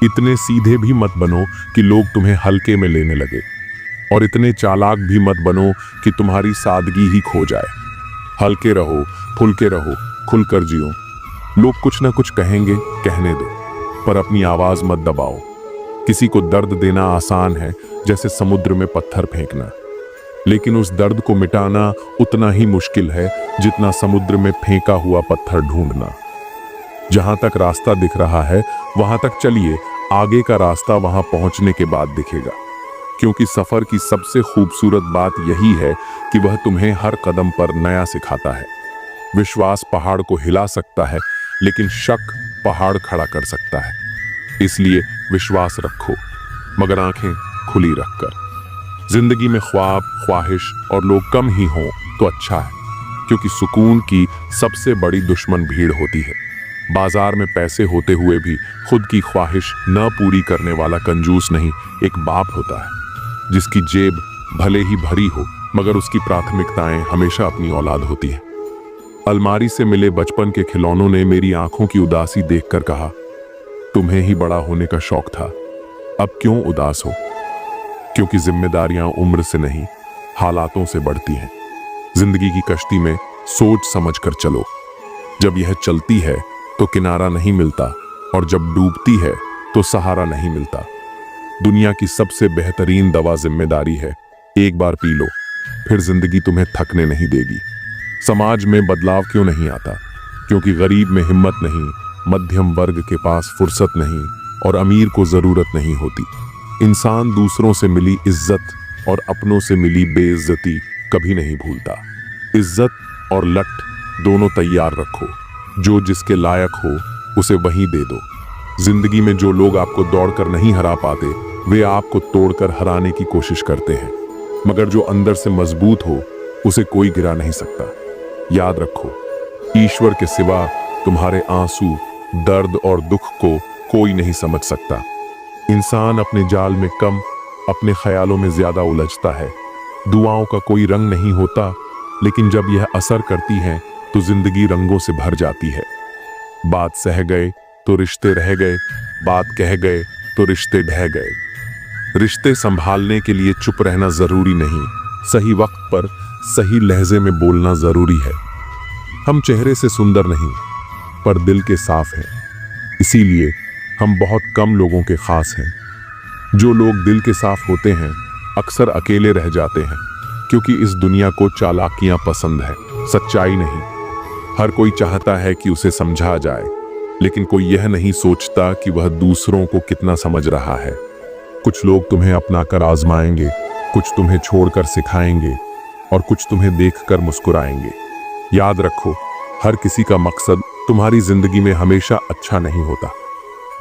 इतने सीधे भी मत बनो कि लोग तुम्हें हल्के में लेने लगे, और इतने चालाक भी मत बनो कि तुम्हारी सादगी ही खो जाए। हल्के रहो, फुलके रहो, खुलकर जियो। लोग कुछ ना कुछ कहेंगे, कहने दो, पर अपनी आवाज मत दबाओ। किसी को दर्द देना आसान है, जैसे समुद्र में पत्थर फेंकना, लेकिन उस दर्द को मिटाना उतना ही मुश्किल है जितना समुद्र में फेंका हुआ पत्थर ढूंढना। जहां तक रास्ता दिख रहा है वहां तक चलिए, आगे का रास्ता वहां पहुंचने के बाद दिखेगा, क्योंकि सफर की सबसे खूबसूरत बात यही है कि वह तुम्हें हर कदम पर नया सिखाता है। विश्वास पहाड़ को हिला सकता है, लेकिन शक पहाड़ खड़ा कर सकता है। इसलिए विश्वास रखो, मगर आंखें खुली रखकर। जिंदगी में ख्वाब, ख्वाहिश और लोग कम ही हों तो अच्छा है, क्योंकि सुकून की सबसे बड़ी दुश्मन भीड़ होती है। बाजार में पैसे होते हुए भी खुद की ख्वाहिश न पूरी करने वाला कंजूस नहीं, एक बाप होता है जिसकी जेब भले ही भरी हो, मगर उसकी प्राथमिकताएं हमेशा अपनी औलाद होती है। अलमारी से मिले बचपन के खिलौनों ने मेरी आंखों की उदासी देखकर कहा, तुम्हें ही बड़ा होने का शौक था, अब क्यों उदास हो? क्योंकि जिम्मेदारियां उम्र से नहीं, हालातों से बढ़ती हैं। जिंदगी की कश्ती में सोच समझकर चलो। जब यह चलती है तो किनारा नहीं मिलता, और जब डूबती है तो सहारा नहीं मिलता। दुनिया की सबसे बेहतरीन दवा जिम्मेदारी है। एक बार पी लो, फिर जिंदगी तुम्हें थकने नहीं देगी। समाज में बदलाव क्यों नहीं आता? क्योंकि गरीब में हिम्मत नहीं, मध्यम वर्ग के पास फुर्सत नहीं, और अमीर को जरूरत नहीं होती। इंसान दूसरों से मिली इज्जत और अपनों से मिली बेइज्जती कभी नहीं भूलता। इज्जत और लट दोनों तैयार रखो, जो जिसके लायक हो उसे वहीं दे दो। जिंदगी में जो लोग आपको दौड़कर नहीं हरा पाते, वे आपको तोड़कर हराने की कोशिश करते हैं, मगर जो अंदर से मजबूत हो उसे कोई गिरा नहीं सकता। याद रखो, ईश्वर के सिवा तुम्हारे आंसू, दर्द और दुख को कोई नहीं समझ सकता। इंसान अपने जाल में कम, अपने ख्यालों में ज्यादा उलझता है। दुआओं का कोई रंग नहीं होता, लेकिन जब यह असर करती हैं तो जिंदगी रंगों से भर जाती है। बात सह गए तो रिश्ते रह गए, बात कह गए तो रिश्ते ढह गए। रिश्ते संभालने के लिए चुप रहना जरूरी नहीं, सही वक्त पर सही लहजे में बोलना जरूरी है। हम चेहरे से सुंदर नहीं, पर दिल के साफ हैं। इसीलिए हम बहुत कम लोगों के खास हैं। जो लोग दिल के साफ होते हैं अक्सर अकेले रह जाते हैं, क्योंकि इस दुनिया को चालाकियां पसंद है, सच्चाई नहीं। हर कोई चाहता है कि उसे समझा जाए, लेकिन कोई यह नहीं सोचता कि वह दूसरों को कितना समझ रहा है। कुछ लोग तुम्हें अपनाकर आजमाएंगे, कुछ तुम्हें छोड़कर सिखाएंगे और कुछ तुम्हें देखकर मुस्कुराएंगे। याद रखो, हर किसी का मकसद तुम्हारी जिंदगी में हमेशा अच्छा नहीं होता।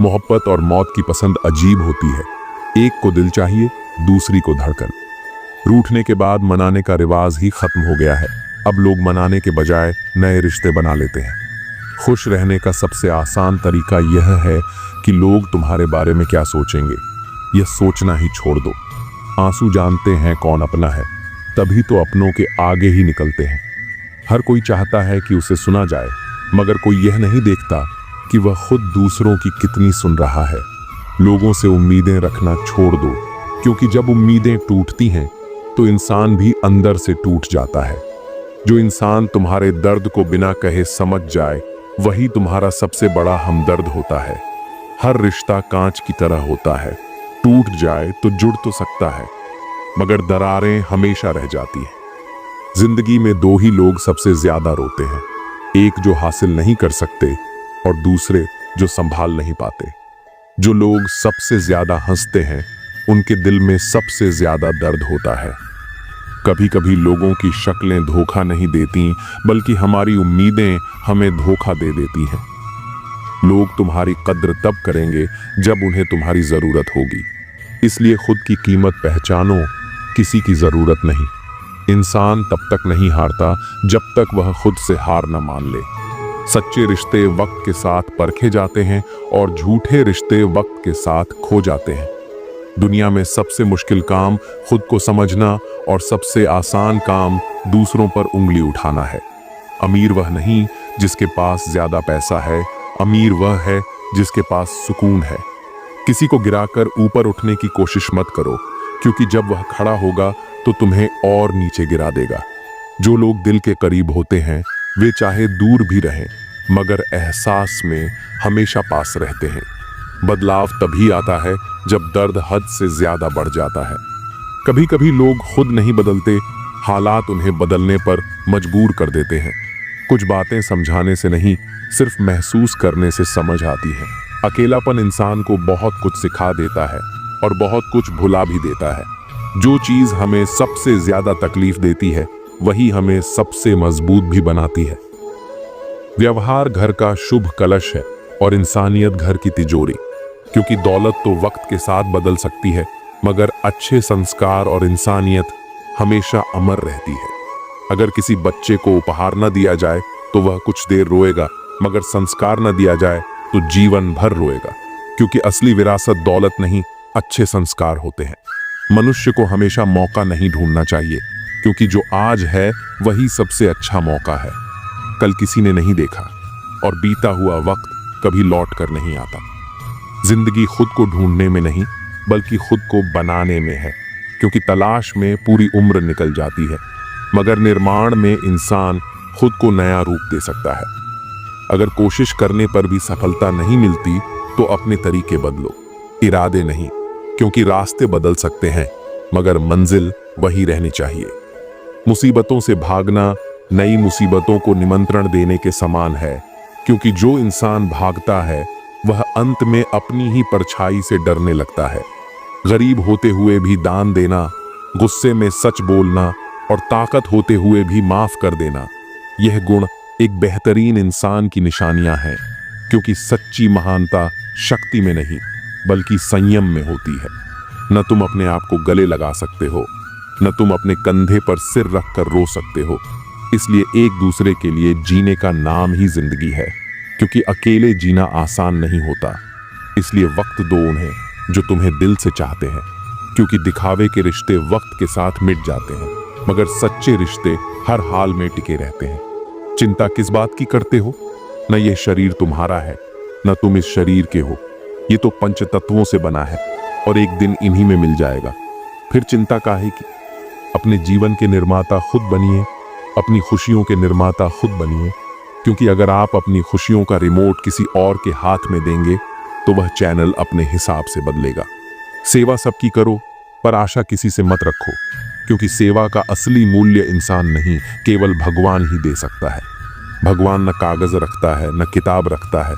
मोहब्बत और मौत की पसंद अजीब होती है। एक को दिल चाहिए, दूसरी को धड़कन। रूठने के बाद मनाने का रिवाज ही खत्म हो गया है। अब लोग मनाने के बजाय नए रिश्ते बना लेते हैं। खुश रहने का सबसे आसान तरीका यह है कि लोग तुम्हारे बारे में क्या सोचेंगे, यह सोचना ही छोड़ दो। आंसू जानते हैं कौन अपना है, तभी तो अपनों के आगे ही निकलते हैं। हर कोई चाहता है कि उसे सुना जाए, मगर कोई यह नहीं देखता कि वह खुद दूसरों की कितनी सुन रहा है। लोगों से उम्मीदें रखना छोड़ दो, क्योंकि जब उम्मीदें टूटती हैं तो इंसान भी अंदर से टूट जाता है। जो इंसान तुम्हारे दर्द को बिना कहे समझ जाए, वही तुम्हारा सबसे बड़ा हमदर्द होता है। हर रिश्ता कांच की तरह होता है, टूट जाए तो जुड़ तो सकता है, मगर दरारें हमेशा रह जाती हैं। जिंदगी में दो ही लोग सबसे ज्यादा रोते हैं, एक जो हासिल नहीं कर सकते और दूसरे जो संभाल नहीं पाते। जो लोग सबसे ज्यादा हंसते हैं, उनके दिल में सबसे ज्यादा दर्द होता है। कभी कभी लोगों की शक्लें धोखा नहीं देती, बल्कि हमारी उम्मीदें हमें धोखा दे देती हैं। लोग तुम्हारी कद्र तब करेंगे जब उन्हें तुम्हारी जरूरत होगी। इसलिए खुद की कीमत पहचानो, किसी की जरूरत नहीं। इंसान तब तक नहीं हारता जब तक वह खुद से हार न मान ले। सच्चे रिश्ते वक्त के साथ परखे जाते हैं और झूठे रिश्ते वक्त के साथ खो जाते हैं। दुनिया में सबसे मुश्किल काम खुद को समझना और सबसे आसान काम दूसरों पर उंगली उठाना है। अमीर वह नहीं जिसके पास ज्यादा पैसा है, अमीर वह है जिसके पास सुकून है। किसी को गिराकर ऊपर उठने की कोशिश मत करो, क्योंकि जब वह खड़ा होगा तो तुम्हें और नीचे गिरा देगा। जो लोग दिल के करीब होते हैं वे चाहे दूर भी रहें, मगर एहसास में हमेशा पास रहते हैं। बदलाव तभी आता है जब दर्द हद से ज्यादा बढ़ जाता है। कभी कभी लोग खुद नहीं बदलते, हालात उन्हें बदलने पर मजबूर कर देते हैं। कुछ बातें समझाने से नहीं, सिर्फ महसूस करने से समझ आती है। अकेलापन इंसान को बहुत कुछ सिखा देता है और बहुत कुछ भुला भी देता है। जो चीज हमें सबसे ज्यादा तकलीफ देती है, वही हमें सबसे मजबूत भी बनाती है। व्यवहार घर का शुभ कलश है और इंसानियत घर की तिजोरी, क्योंकि दौलत तो वक्त के साथ बदल सकती है, मगर अच्छे संस्कार और इंसानियत हमेशा अमर रहती है। अगर किसी बच्चे को उपहार न दिया जाए तो वह कुछ देर रोएगा, मगर संस्कार न दिया जाए तो जीवन भर रोएगा, क्योंकि असली विरासत दौलत नहीं, अच्छे संस्कार होते हैं। मनुष्य को हमेशा मौका नहीं ढूंढना चाहिए, क्योंकि जो आज है वही सबसे अच्छा मौका है। कल किसी ने नहीं देखा और बीता हुआ वक्त कभी लौट कर नहीं आता। जिंदगी खुद को ढूंढने में नहीं, बल्कि खुद को बनाने में है, क्योंकि तलाश में पूरी उम्र निकल जाती है, मगर निर्माण में इंसान खुद को नया रूप दे सकता है। अगर कोशिश करने पर भी सफलता नहीं मिलती तो अपने तरीके बदलो, इरादे नहीं, क्योंकि रास्ते बदल सकते हैं मगर मंजिल वही रहनी चाहिए। मुसीबतों से भागना नई मुसीबतों को निमंत्रण देने के समान है, क्योंकि जो इंसान भागता है वह अंत में अपनी ही परछाई से डरने लगता है। गरीब होते हुए भी दान देना, गुस्से में सच बोलना और ताकत होते हुए भी माफ कर देना, यह गुण एक बेहतरीन इंसान की निशानियां हैं, क्योंकि सच्ची महानता शक्ति में नहीं बल्कि संयम में होती है। न तुम अपने आप को गले लगा सकते हो, न तुम अपने कंधे पर सिर रखकर रो सकते हो। इसलिए एक दूसरे के लिए जीने का नाम ही जिंदगी है, क्योंकि अकेले जीना आसान नहीं होता। इसलिए वक्त दो उन्हें जो तुम्हें दिल से चाहते हैं, क्योंकि दिखावे के रिश्ते वक्त के साथ मिट जाते हैं, मगर सच्चे रिश्ते हर हाल में टिके रहते हैं। चिंता किस बात की करते हो? न ये शरीर तुम्हारा है, न तुम इस शरीर के हो। ये तो पंच तत्वों से बना है और एक दिन इन्हीं में मिल जाएगा। फिर चिंता काहे की? अपने जीवन के निर्माता खुद बनिए, अपनी खुशियों के निर्माता खुद बनिए, क्योंकि अगर आप अपनी खुशियों का रिमोट किसी और के हाथ में देंगे तो वह चैनल अपने हिसाब से बदलेगा। सेवा सबकी करो, पर आशा किसी से मत रखो, क्योंकि सेवा का असली मूल्य इंसान नहीं, केवल भगवान ही दे सकता है। भगवान न कागज रखता है, न किताब रखता है,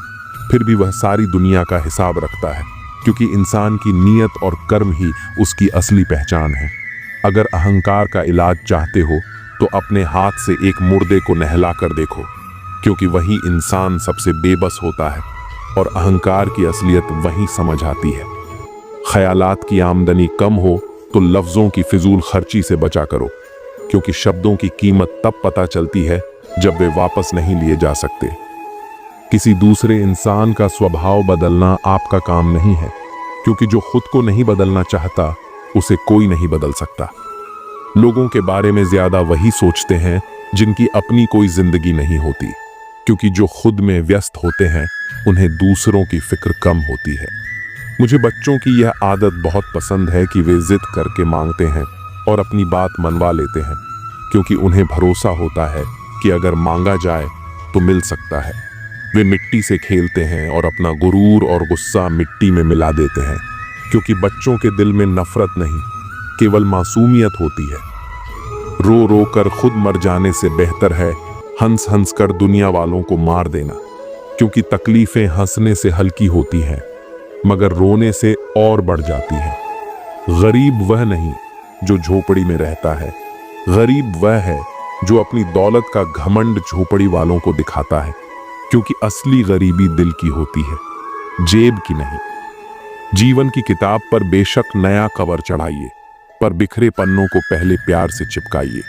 फिर भी वह सारी दुनिया का हिसाब रखता है, क्योंकि इंसान की नीयत और कर्म ही उसकी असली पहचान है। अगर अहंकार का इलाज चाहते हो तो अपने हाथ से एक मुर्दे को नहला कर देखो, क्योंकि वही इंसान सबसे बेबस होता है और अहंकार की असलियत वहीं समझ आती है। ख्यालात की आमदनी कम हो तो लफ्जों की फिजूल खर्ची से बचा करो, क्योंकि शब्दों की कीमत तब पता चलती है जब वे वापस नहीं लिए जा सकते। किसी दूसरे इंसान का स्वभाव बदलना आपका काम नहीं है, क्योंकि जो खुद को नहीं बदलना चाहता उसे कोई नहीं बदल सकता। लोगों के बारे में ज्यादा वही सोचते हैं जिनकी अपनी कोई जिंदगी नहीं होती, क्योंकि जो खुद में व्यस्त होते हैं उन्हें दूसरों की फिक्र कम होती है। मुझे बच्चों की यह आदत बहुत पसंद है कि वे जिद करके मांगते हैं और अपनी बात मनवा लेते हैं, क्योंकि उन्हें भरोसा होता है कि अगर मांगा जाए तो मिल सकता है। वे मिट्टी से खेलते हैं और अपना गुरूर और गुस्सा मिट्टी में मिला देते हैं, क्योंकि बच्चों के दिल में नफरत नहीं, केवल मासूमियत होती है। रो रो कर खुद मर जाने से बेहतर है हंस हंस कर दुनिया वालों को मार देना, क्योंकि तकलीफें हंसने से हल्की होती हैं मगर रोने से और बढ़ जाती हैं। गरीब वह नहीं जो झोपड़ी में रहता है, गरीब वह है जो अपनी दौलत का घमंड झोपड़ी वालों को दिखाता है, क्योंकि असली गरीबी दिल की होती है, जेब की नहीं। जीवन की किताब पर बेशक नया कवर चढ़ाइए, पर बिखरे पन्नों को पहले प्यार से चिपकाइए,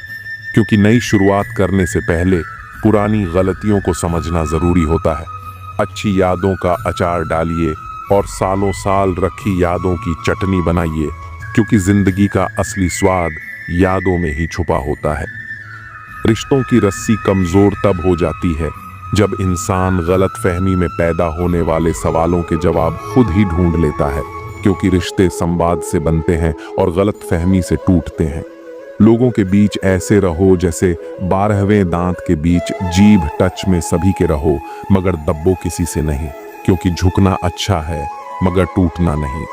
क्योंकि नई शुरुआत करने से पहले पुरानी गलतियों को समझना जरूरी होता है। अच्छी यादों का अचार डालिए और सालों साल रखी यादों की चटनी बनाइए, क्योंकि जिंदगी का असली स्वाद यादों में ही छुपा होता है। रिश्तों की रस्सी कमजोर तब हो जाती है जब इंसान गलतफहमी में पैदा होने वाले सवालों के जवाब खुद ही ढूंढ लेता है, क्योंकि रिश्ते संवाद से बनते हैं और गलतफहमी से टूटते हैं। लोगों के बीच ऐसे रहो जैसे 12वें दांत के बीच जीभ टच में सभी के रहो, मगर दब्बो किसी से नहीं, क्योंकि झुकना अच्छा है मगर टूटना नहीं।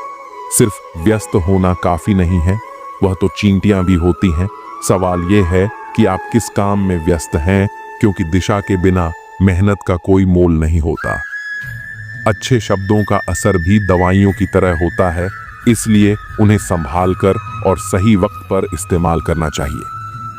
सिर्फ व्यस्त होना काफी नहीं है, वह तो चींटियां भी होती हैं। सवाल यह है कि आप किस काम में व्यस्त हैं, क्योंकि दिशा के बिना मेहनत का कोई मोल नहीं होता। अच्छे शब्दों का असर भी दवाइयों की तरह होता है, इसलिए उन्हें संभाल कर और सही वक्त पर इस्तेमाल करना चाहिए।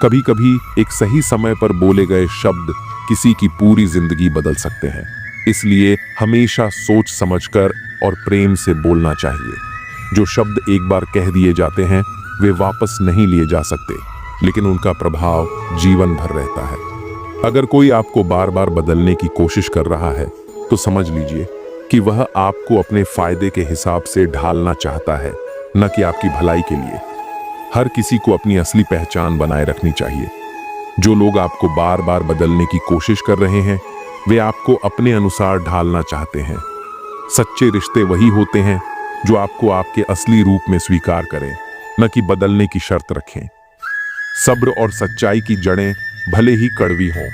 कभी कभी एक सही समय पर बोले गए शब्द किसी की पूरी जिंदगी बदल सकते हैं, इसलिए हमेशा सोच समझकर और प्रेम से बोलना चाहिए। जो शब्द एक बार कह दिए जाते हैं वे वापस नहीं लिए जा सकते, लेकिन उनका प्रभाव जीवन भर रहता है। अगर कोई आपको बार बार बदलने की कोशिश कर रहा है तो समझ लीजिए कि वह आपको अपने फायदे के हिसाब से ढालना चाहता है, न कि आपकी भलाई के लिए। हर किसी को अपनी असली पहचान बनाए रखनी चाहिए। जो लोग आपको बार बार बदलने की कोशिश कर रहे हैं वे आपको अपने अनुसार ढालना चाहते हैं। सच्चे रिश्ते वही होते हैं जो आपको आपके असली रूप में स्वीकार करें, न कि बदलने की शर्त रखें। सब्र और सच्चाई की जड़ें भले ही कड़वी हों,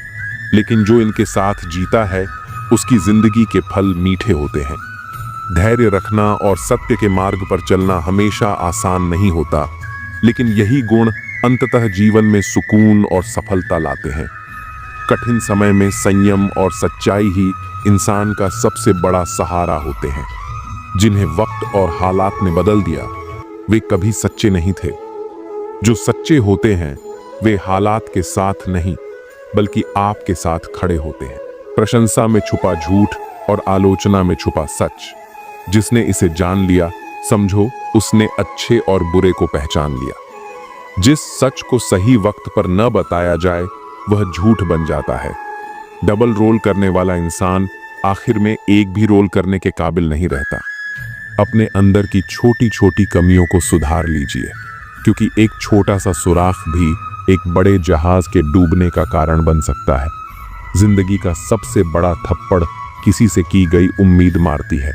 लेकिन जो इनके साथ जीता है उसकी जिंदगी के फल मीठे होते हैं। धैर्य रखना और सत्य के मार्ग पर चलना हमेशा आसान नहीं होता, लेकिन यही गुण अंततः जीवन में सुकून और सफलता लाते हैं। कठिन समय में संयम और सच्चाई ही इंसान का सबसे बड़ा सहारा होते हैं। जिन्हें वक्त और हालात ने बदल दिया वे कभी सच्चे नहीं थे। जो सच्चे होते हैं वे हालात के साथ नहीं बल्कि आपके साथ खड़े होते हैं। प्रशंसा में छुपा झूठ और आलोचना में छुपा सच। जिसने इसे जान लिया, समझो उसने अच्छे और बुरे को पहचान लिया। जिस सच को सही वक्त पर न बताया जाए वह झूठ बन जाता है। डबल रोल करने वाला इंसान आखिर में एक भी रोल करने के काबिल नहीं रहता। अपने अंदर की छोटी छोटी कमियों को सुधार लीजिए, क्योंकि एक छोटा सा सुराख भी एक बड़े जहाज के डूबने का कारण बन सकता है। जिंदगी का सबसे बड़ा थप्पड़ किसी से की गई उम्मीद मारती है।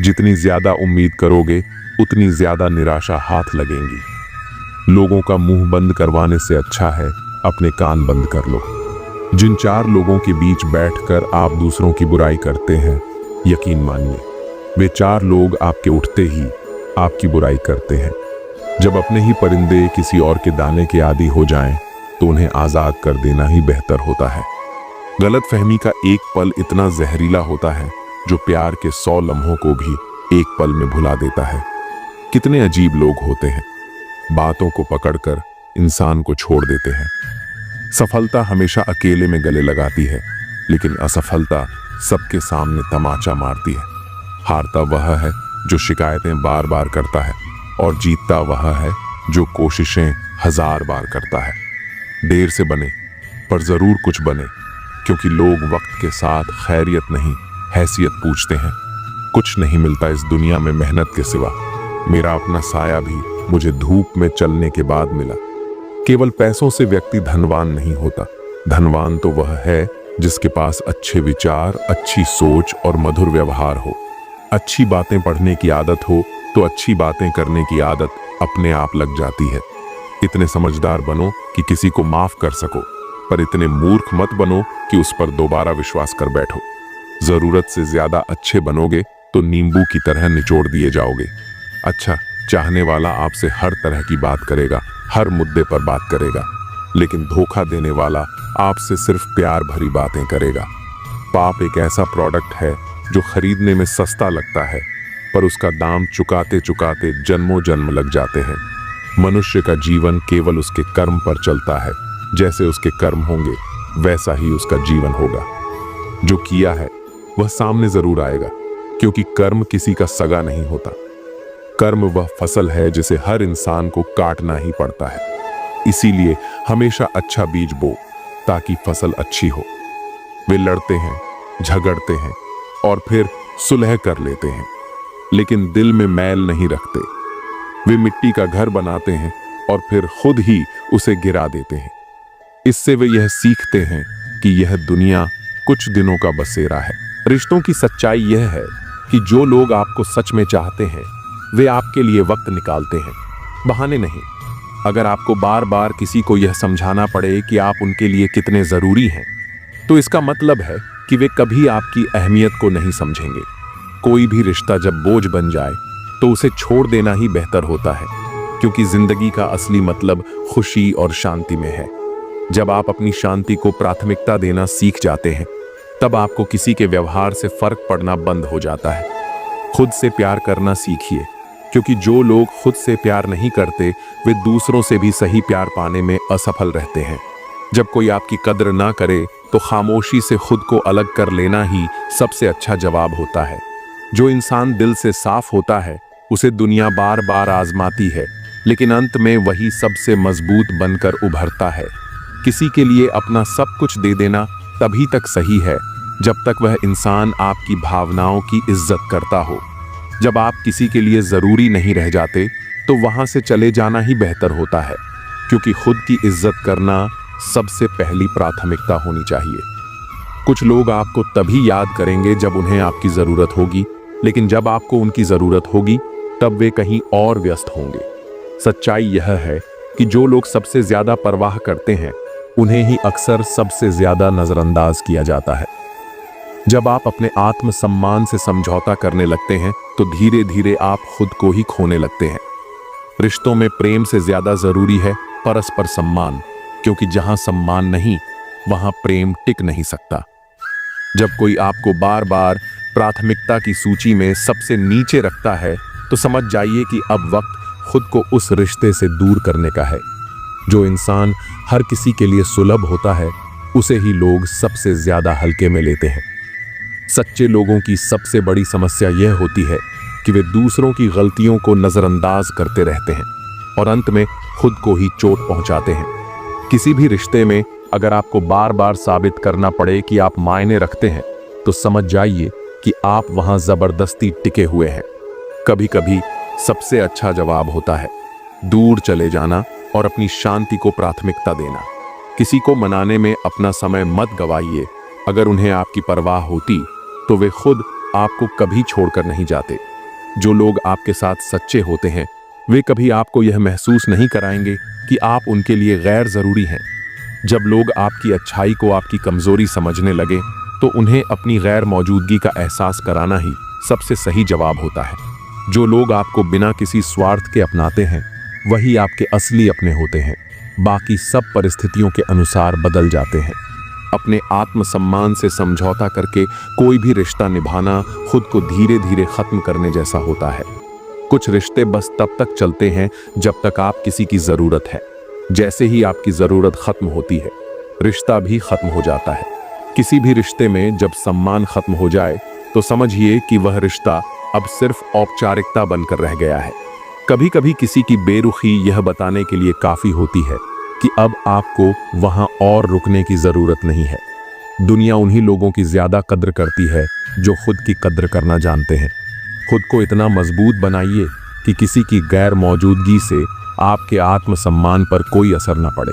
जितनी ज्यादा उम्मीद करोगे उतनी ज्यादा निराशा हाथ लगेंगी। लोगों का मुंह बंद करवाने से अच्छा है अपने कान बंद कर लो। जिन 4 लोगों के बीच बैठकर आप दूसरों की बुराई करते हैं, यकीन मानिए वे 4 लोग आपके उठते ही आपकी बुराई करते हैं। जब अपने ही परिंदे किसी और के दाने के आदी हो जाएं, तो उन्हें आजाद कर देना ही बेहतर होता है। गलतफहमी का एक पल इतना जहरीला होता है जो प्यार के 100 लम्हों को भी एक पल में भुला देता है। कितने अजीब लोग होते हैं, बातों को पकड़कर इंसान को छोड़ देते हैं। सफलता हमेशा अकेले में गले लगाती है, लेकिन असफलता सबके सामने तमाचा मारती है। हारता वह है जो शिकायतें बार बार करता है, और जीतता वह है जो कोशिशें 1000 बार करता है। देर से बने पर जरूर कुछ बने, क्योंकि लोग वक्त के साथ खैरियत नहीं हैसियत पूछते हैं। कुछ नहीं मिलता इस दुनिया में मेहनत के सिवा। मेरा अपना साया भी मुझे धूप में चलने के बाद मिला। केवल पैसों से व्यक्ति धनवान नहीं होता। धनवान तो वह है जिसके पास अच्छे विचार, अच्छी सोच और मधुर व्यवहार हो। अच्छी बातें पढ़ने की आदत हो तो अच्छी बातें करने की आदत अपने आप लग जाती है। इतने समझदार बनो कि किसी को माफ कर सको, पर इतने मूर्ख मत बनो कि उस पर दोबारा विश्वास कर बैठो। जरूरत से ज्यादा अच्छे बनोगे तो नींबू की तरह निचोड़ दिए जाओगे। अच्छा चाहने वाला आपसे हर तरह की बात करेगा, हर मुद्दे पर बात करेगा, लेकिन धोखा देने वाला आपसे सिर्फ प्यार भरी बातें करेगा। पाप एक ऐसा प्रोडक्ट है जो खरीदने में सस्ता लगता है, पर उसका दाम चुकाते चुकाते जन्मों जन्म लग जाते हैं। मनुष्य का जीवन केवल उसके कर्म पर चलता है। जैसे उसके कर्म होंगे वैसा ही उसका जीवन होगा। जो किया है वह सामने जरूर आएगा, क्योंकि कर्म किसी का सगा नहीं होता। कर्म वह फसल है जिसे हर इंसान को काटना ही पड़ता है। इसीलिए हमेशा अच्छा बीज बो ताकि फसल अच्छी हो। वे लड़ते हैं, झगड़ते हैं और फिर सुलह कर लेते हैं, लेकिन दिल में मैल नहीं रखते। वे मिट्टी का घर बनाते हैं और फिर खुद ही उसे गिरा देते हैं। इससे वे यह सीखते हैं कि यह दुनिया कुछ दिनों का बसेरा है। रिश्तों की सच्चाई यह है कि जो लोग आपको सच में चाहते हैं वे आपके लिए वक्त निकालते हैं, बहाने नहीं। अगर आपको बार बार किसी को यह समझाना पड़े कि आप उनके लिए कितने जरूरी हैं, तो इसका मतलब है कि वे कभी आपकी अहमियत को नहीं समझेंगे। कोई भी रिश्ता जब बोझ बन जाए तो उसे छोड़ देना ही बेहतर होता है, क्योंकि जिंदगी का असली मतलब खुशी और शांति में है। जब आप अपनी शांति को प्राथमिकता देना सीख जाते हैं, तब आपको किसी के व्यवहार से फर्क पड़ना बंद हो जाता है। खुद से प्यार करना सीखिए, क्योंकि जो लोग खुद से प्यार नहीं करते वे दूसरों से भी सही प्यार पाने में असफल रहते हैं। जब कोई आपकी कद्र ना करे तो खामोशी से खुद को अलग कर लेना ही सबसे अच्छा जवाब होता है। जो इंसान दिल से साफ होता है उसे दुनिया बार बार आजमाती है, लेकिन अंत में वही सबसे मजबूत बनकर उभरता है। किसी के लिए अपना सब कुछ दे देना तभी तक सही है जब तक वह इंसान आपकी भावनाओं की इज्जत करता हो। जब आप किसी के लिए जरूरी नहीं रह जाते तो वहां से चले जाना ही बेहतर होता है, क्योंकि खुद की इज्जत करना सबसे पहली प्राथमिकता होनी चाहिए। कुछ लोग आपको तभी याद करेंगे जब उन्हें आपकी जरूरत होगी, लेकिन जब आपको उनकी जरूरत होगी तब वे कहीं और व्यस्त होंगे। सच्चाई यह है कि जो लोग सबसे ज्यादा परवाह करते हैं उन्हें ही अक्सर सबसे ज्यादा नजरअंदाज किया जाता है। जब आप अपने आत्मसम्मान से समझौता करने लगते हैं तो धीरे धीरे आप खुद को ही खोने लगते हैं। रिश्तों में प्रेम से ज्यादा जरूरी है परस्पर सम्मान, क्योंकि जहां सम्मान नहीं वहां प्रेम टिक नहीं सकता। जब कोई आपको बार बार प्राथमिकता की सूची में सबसे नीचे रखता है तो समझ जाइए कि अब वक्त खुद को उस रिश्ते से दूर करने का है। जो इंसान हर किसी के लिए सुलभ होता है उसे ही लोग सबसे ज्यादा हल्के में लेते हैं। सच्चे लोगों की सबसे बड़ी समस्या यह होती है कि वे दूसरों की गलतियों को नजरअंदाज करते रहते हैं और अंत में खुद को ही चोट पहुंचाते हैं। किसी भी रिश्ते में अगर आपको बार बार साबित करना पड़े कि आप मायने रखते हैं, तो समझ जाइए कि आप वहां जबरदस्ती टिके हुए हैं। कभी कभी सबसे अच्छा जवाब होता है दूर चले जाना और अपनी शांति को प्राथमिकता देना। किसी को मनाने में अपना समय मत गवाइए। अगर उन्हें आपकी परवाह होती तो वे खुद आपको कभी छोड़कर नहीं जाते। जो लोग आपके साथ सच्चे होते हैं वे कभी आपको यह महसूस नहीं कराएंगे कि आप उनके लिए गैर जरूरी हैं। जब लोग आपकी अच्छाई को आपकी कमजोरी समझने लगे तो उन्हें अपनी गैर मौजूदगी का एहसास कराना ही सबसे सही जवाब होता है। जो लोग आपको बिना किसी स्वार्थ के अपनाते हैं वही आपके असली अपने होते हैं। बाकी सब परिस्थितियों के अनुसार बदल जाते हैं। अपने आत्मसम्मान से समझौता करके कोई भी रिश्ता निभाना खुद को धीरे धीरे खत्म करने जैसा होता है। कुछ रिश्ते बस तब तक चलते हैं जब तक आप किसी की जरूरत है। जैसे ही आपकी जरूरत खत्म होती है, रिश्ता भी खत्म हो जाता है। किसी भी रिश्ते में जब सम्मान खत्म हो जाए तो समझिए कि वह रिश्ता अब सिर्फ औपचारिकता बनकर रह गया है। कभी कभी किसी की बेरुखी यह बताने के लिए काफी होती है कि अब आपको वहां और रुकने की जरूरत नहीं है। दुनिया उन्हीं लोगों की ज्यादा कद्र करती है जो खुद की कद्र करना जानते हैं। खुद को इतना मजबूत बनाइए कि किसी की गैर मौजूदगी से आपके आत्मसम्मान पर कोई असर न पड़े।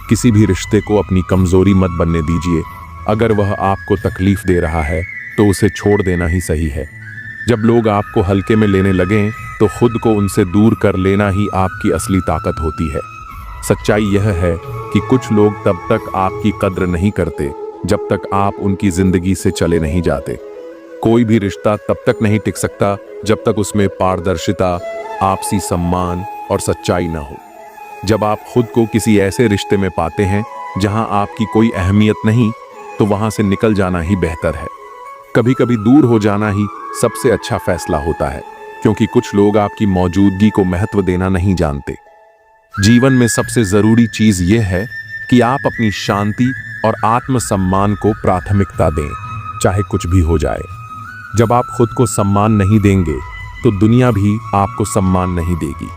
किसी भी रिश्ते को अपनी कमजोरी मत बनने दीजिए। अगर वह आपको तकलीफ दे रहा है तो उसे छोड़ देना ही सही है। जब लोग आपको हल्के में लेने लगें तो खुद को उनसे दूर कर लेना ही आपकी असली ताकत होती है। सच्चाई यह है कि कुछ लोग तब तक आपकी कद्र नहीं करते जब तक आप उनकी जिंदगी से चले नहीं जाते। कोई भी रिश्ता तब तक नहीं टिक सकता जब तक उसमें पारदर्शिता, आपसी सम्मान और सच्चाई न हो। जब आप खुद को किसी ऐसे रिश्ते में पाते हैं जहां आपकी कोई अहमियत नहीं, तो वहां से निकल जाना ही बेहतर है। कभी कभी दूर हो जाना ही सबसे अच्छा फैसला होता है, क्योंकि कुछ लोग आपकी मौजूदगी को महत्व देना नहीं जानते। जीवन में सबसे जरूरी चीज यह है कि आप अपनी शांति और आत्मसम्मान को प्राथमिकता दें, चाहे कुछ भी हो जाए। जब आप खुद को सम्मान नहीं देंगे तो दुनिया भी आपको सम्मान नहीं देगी।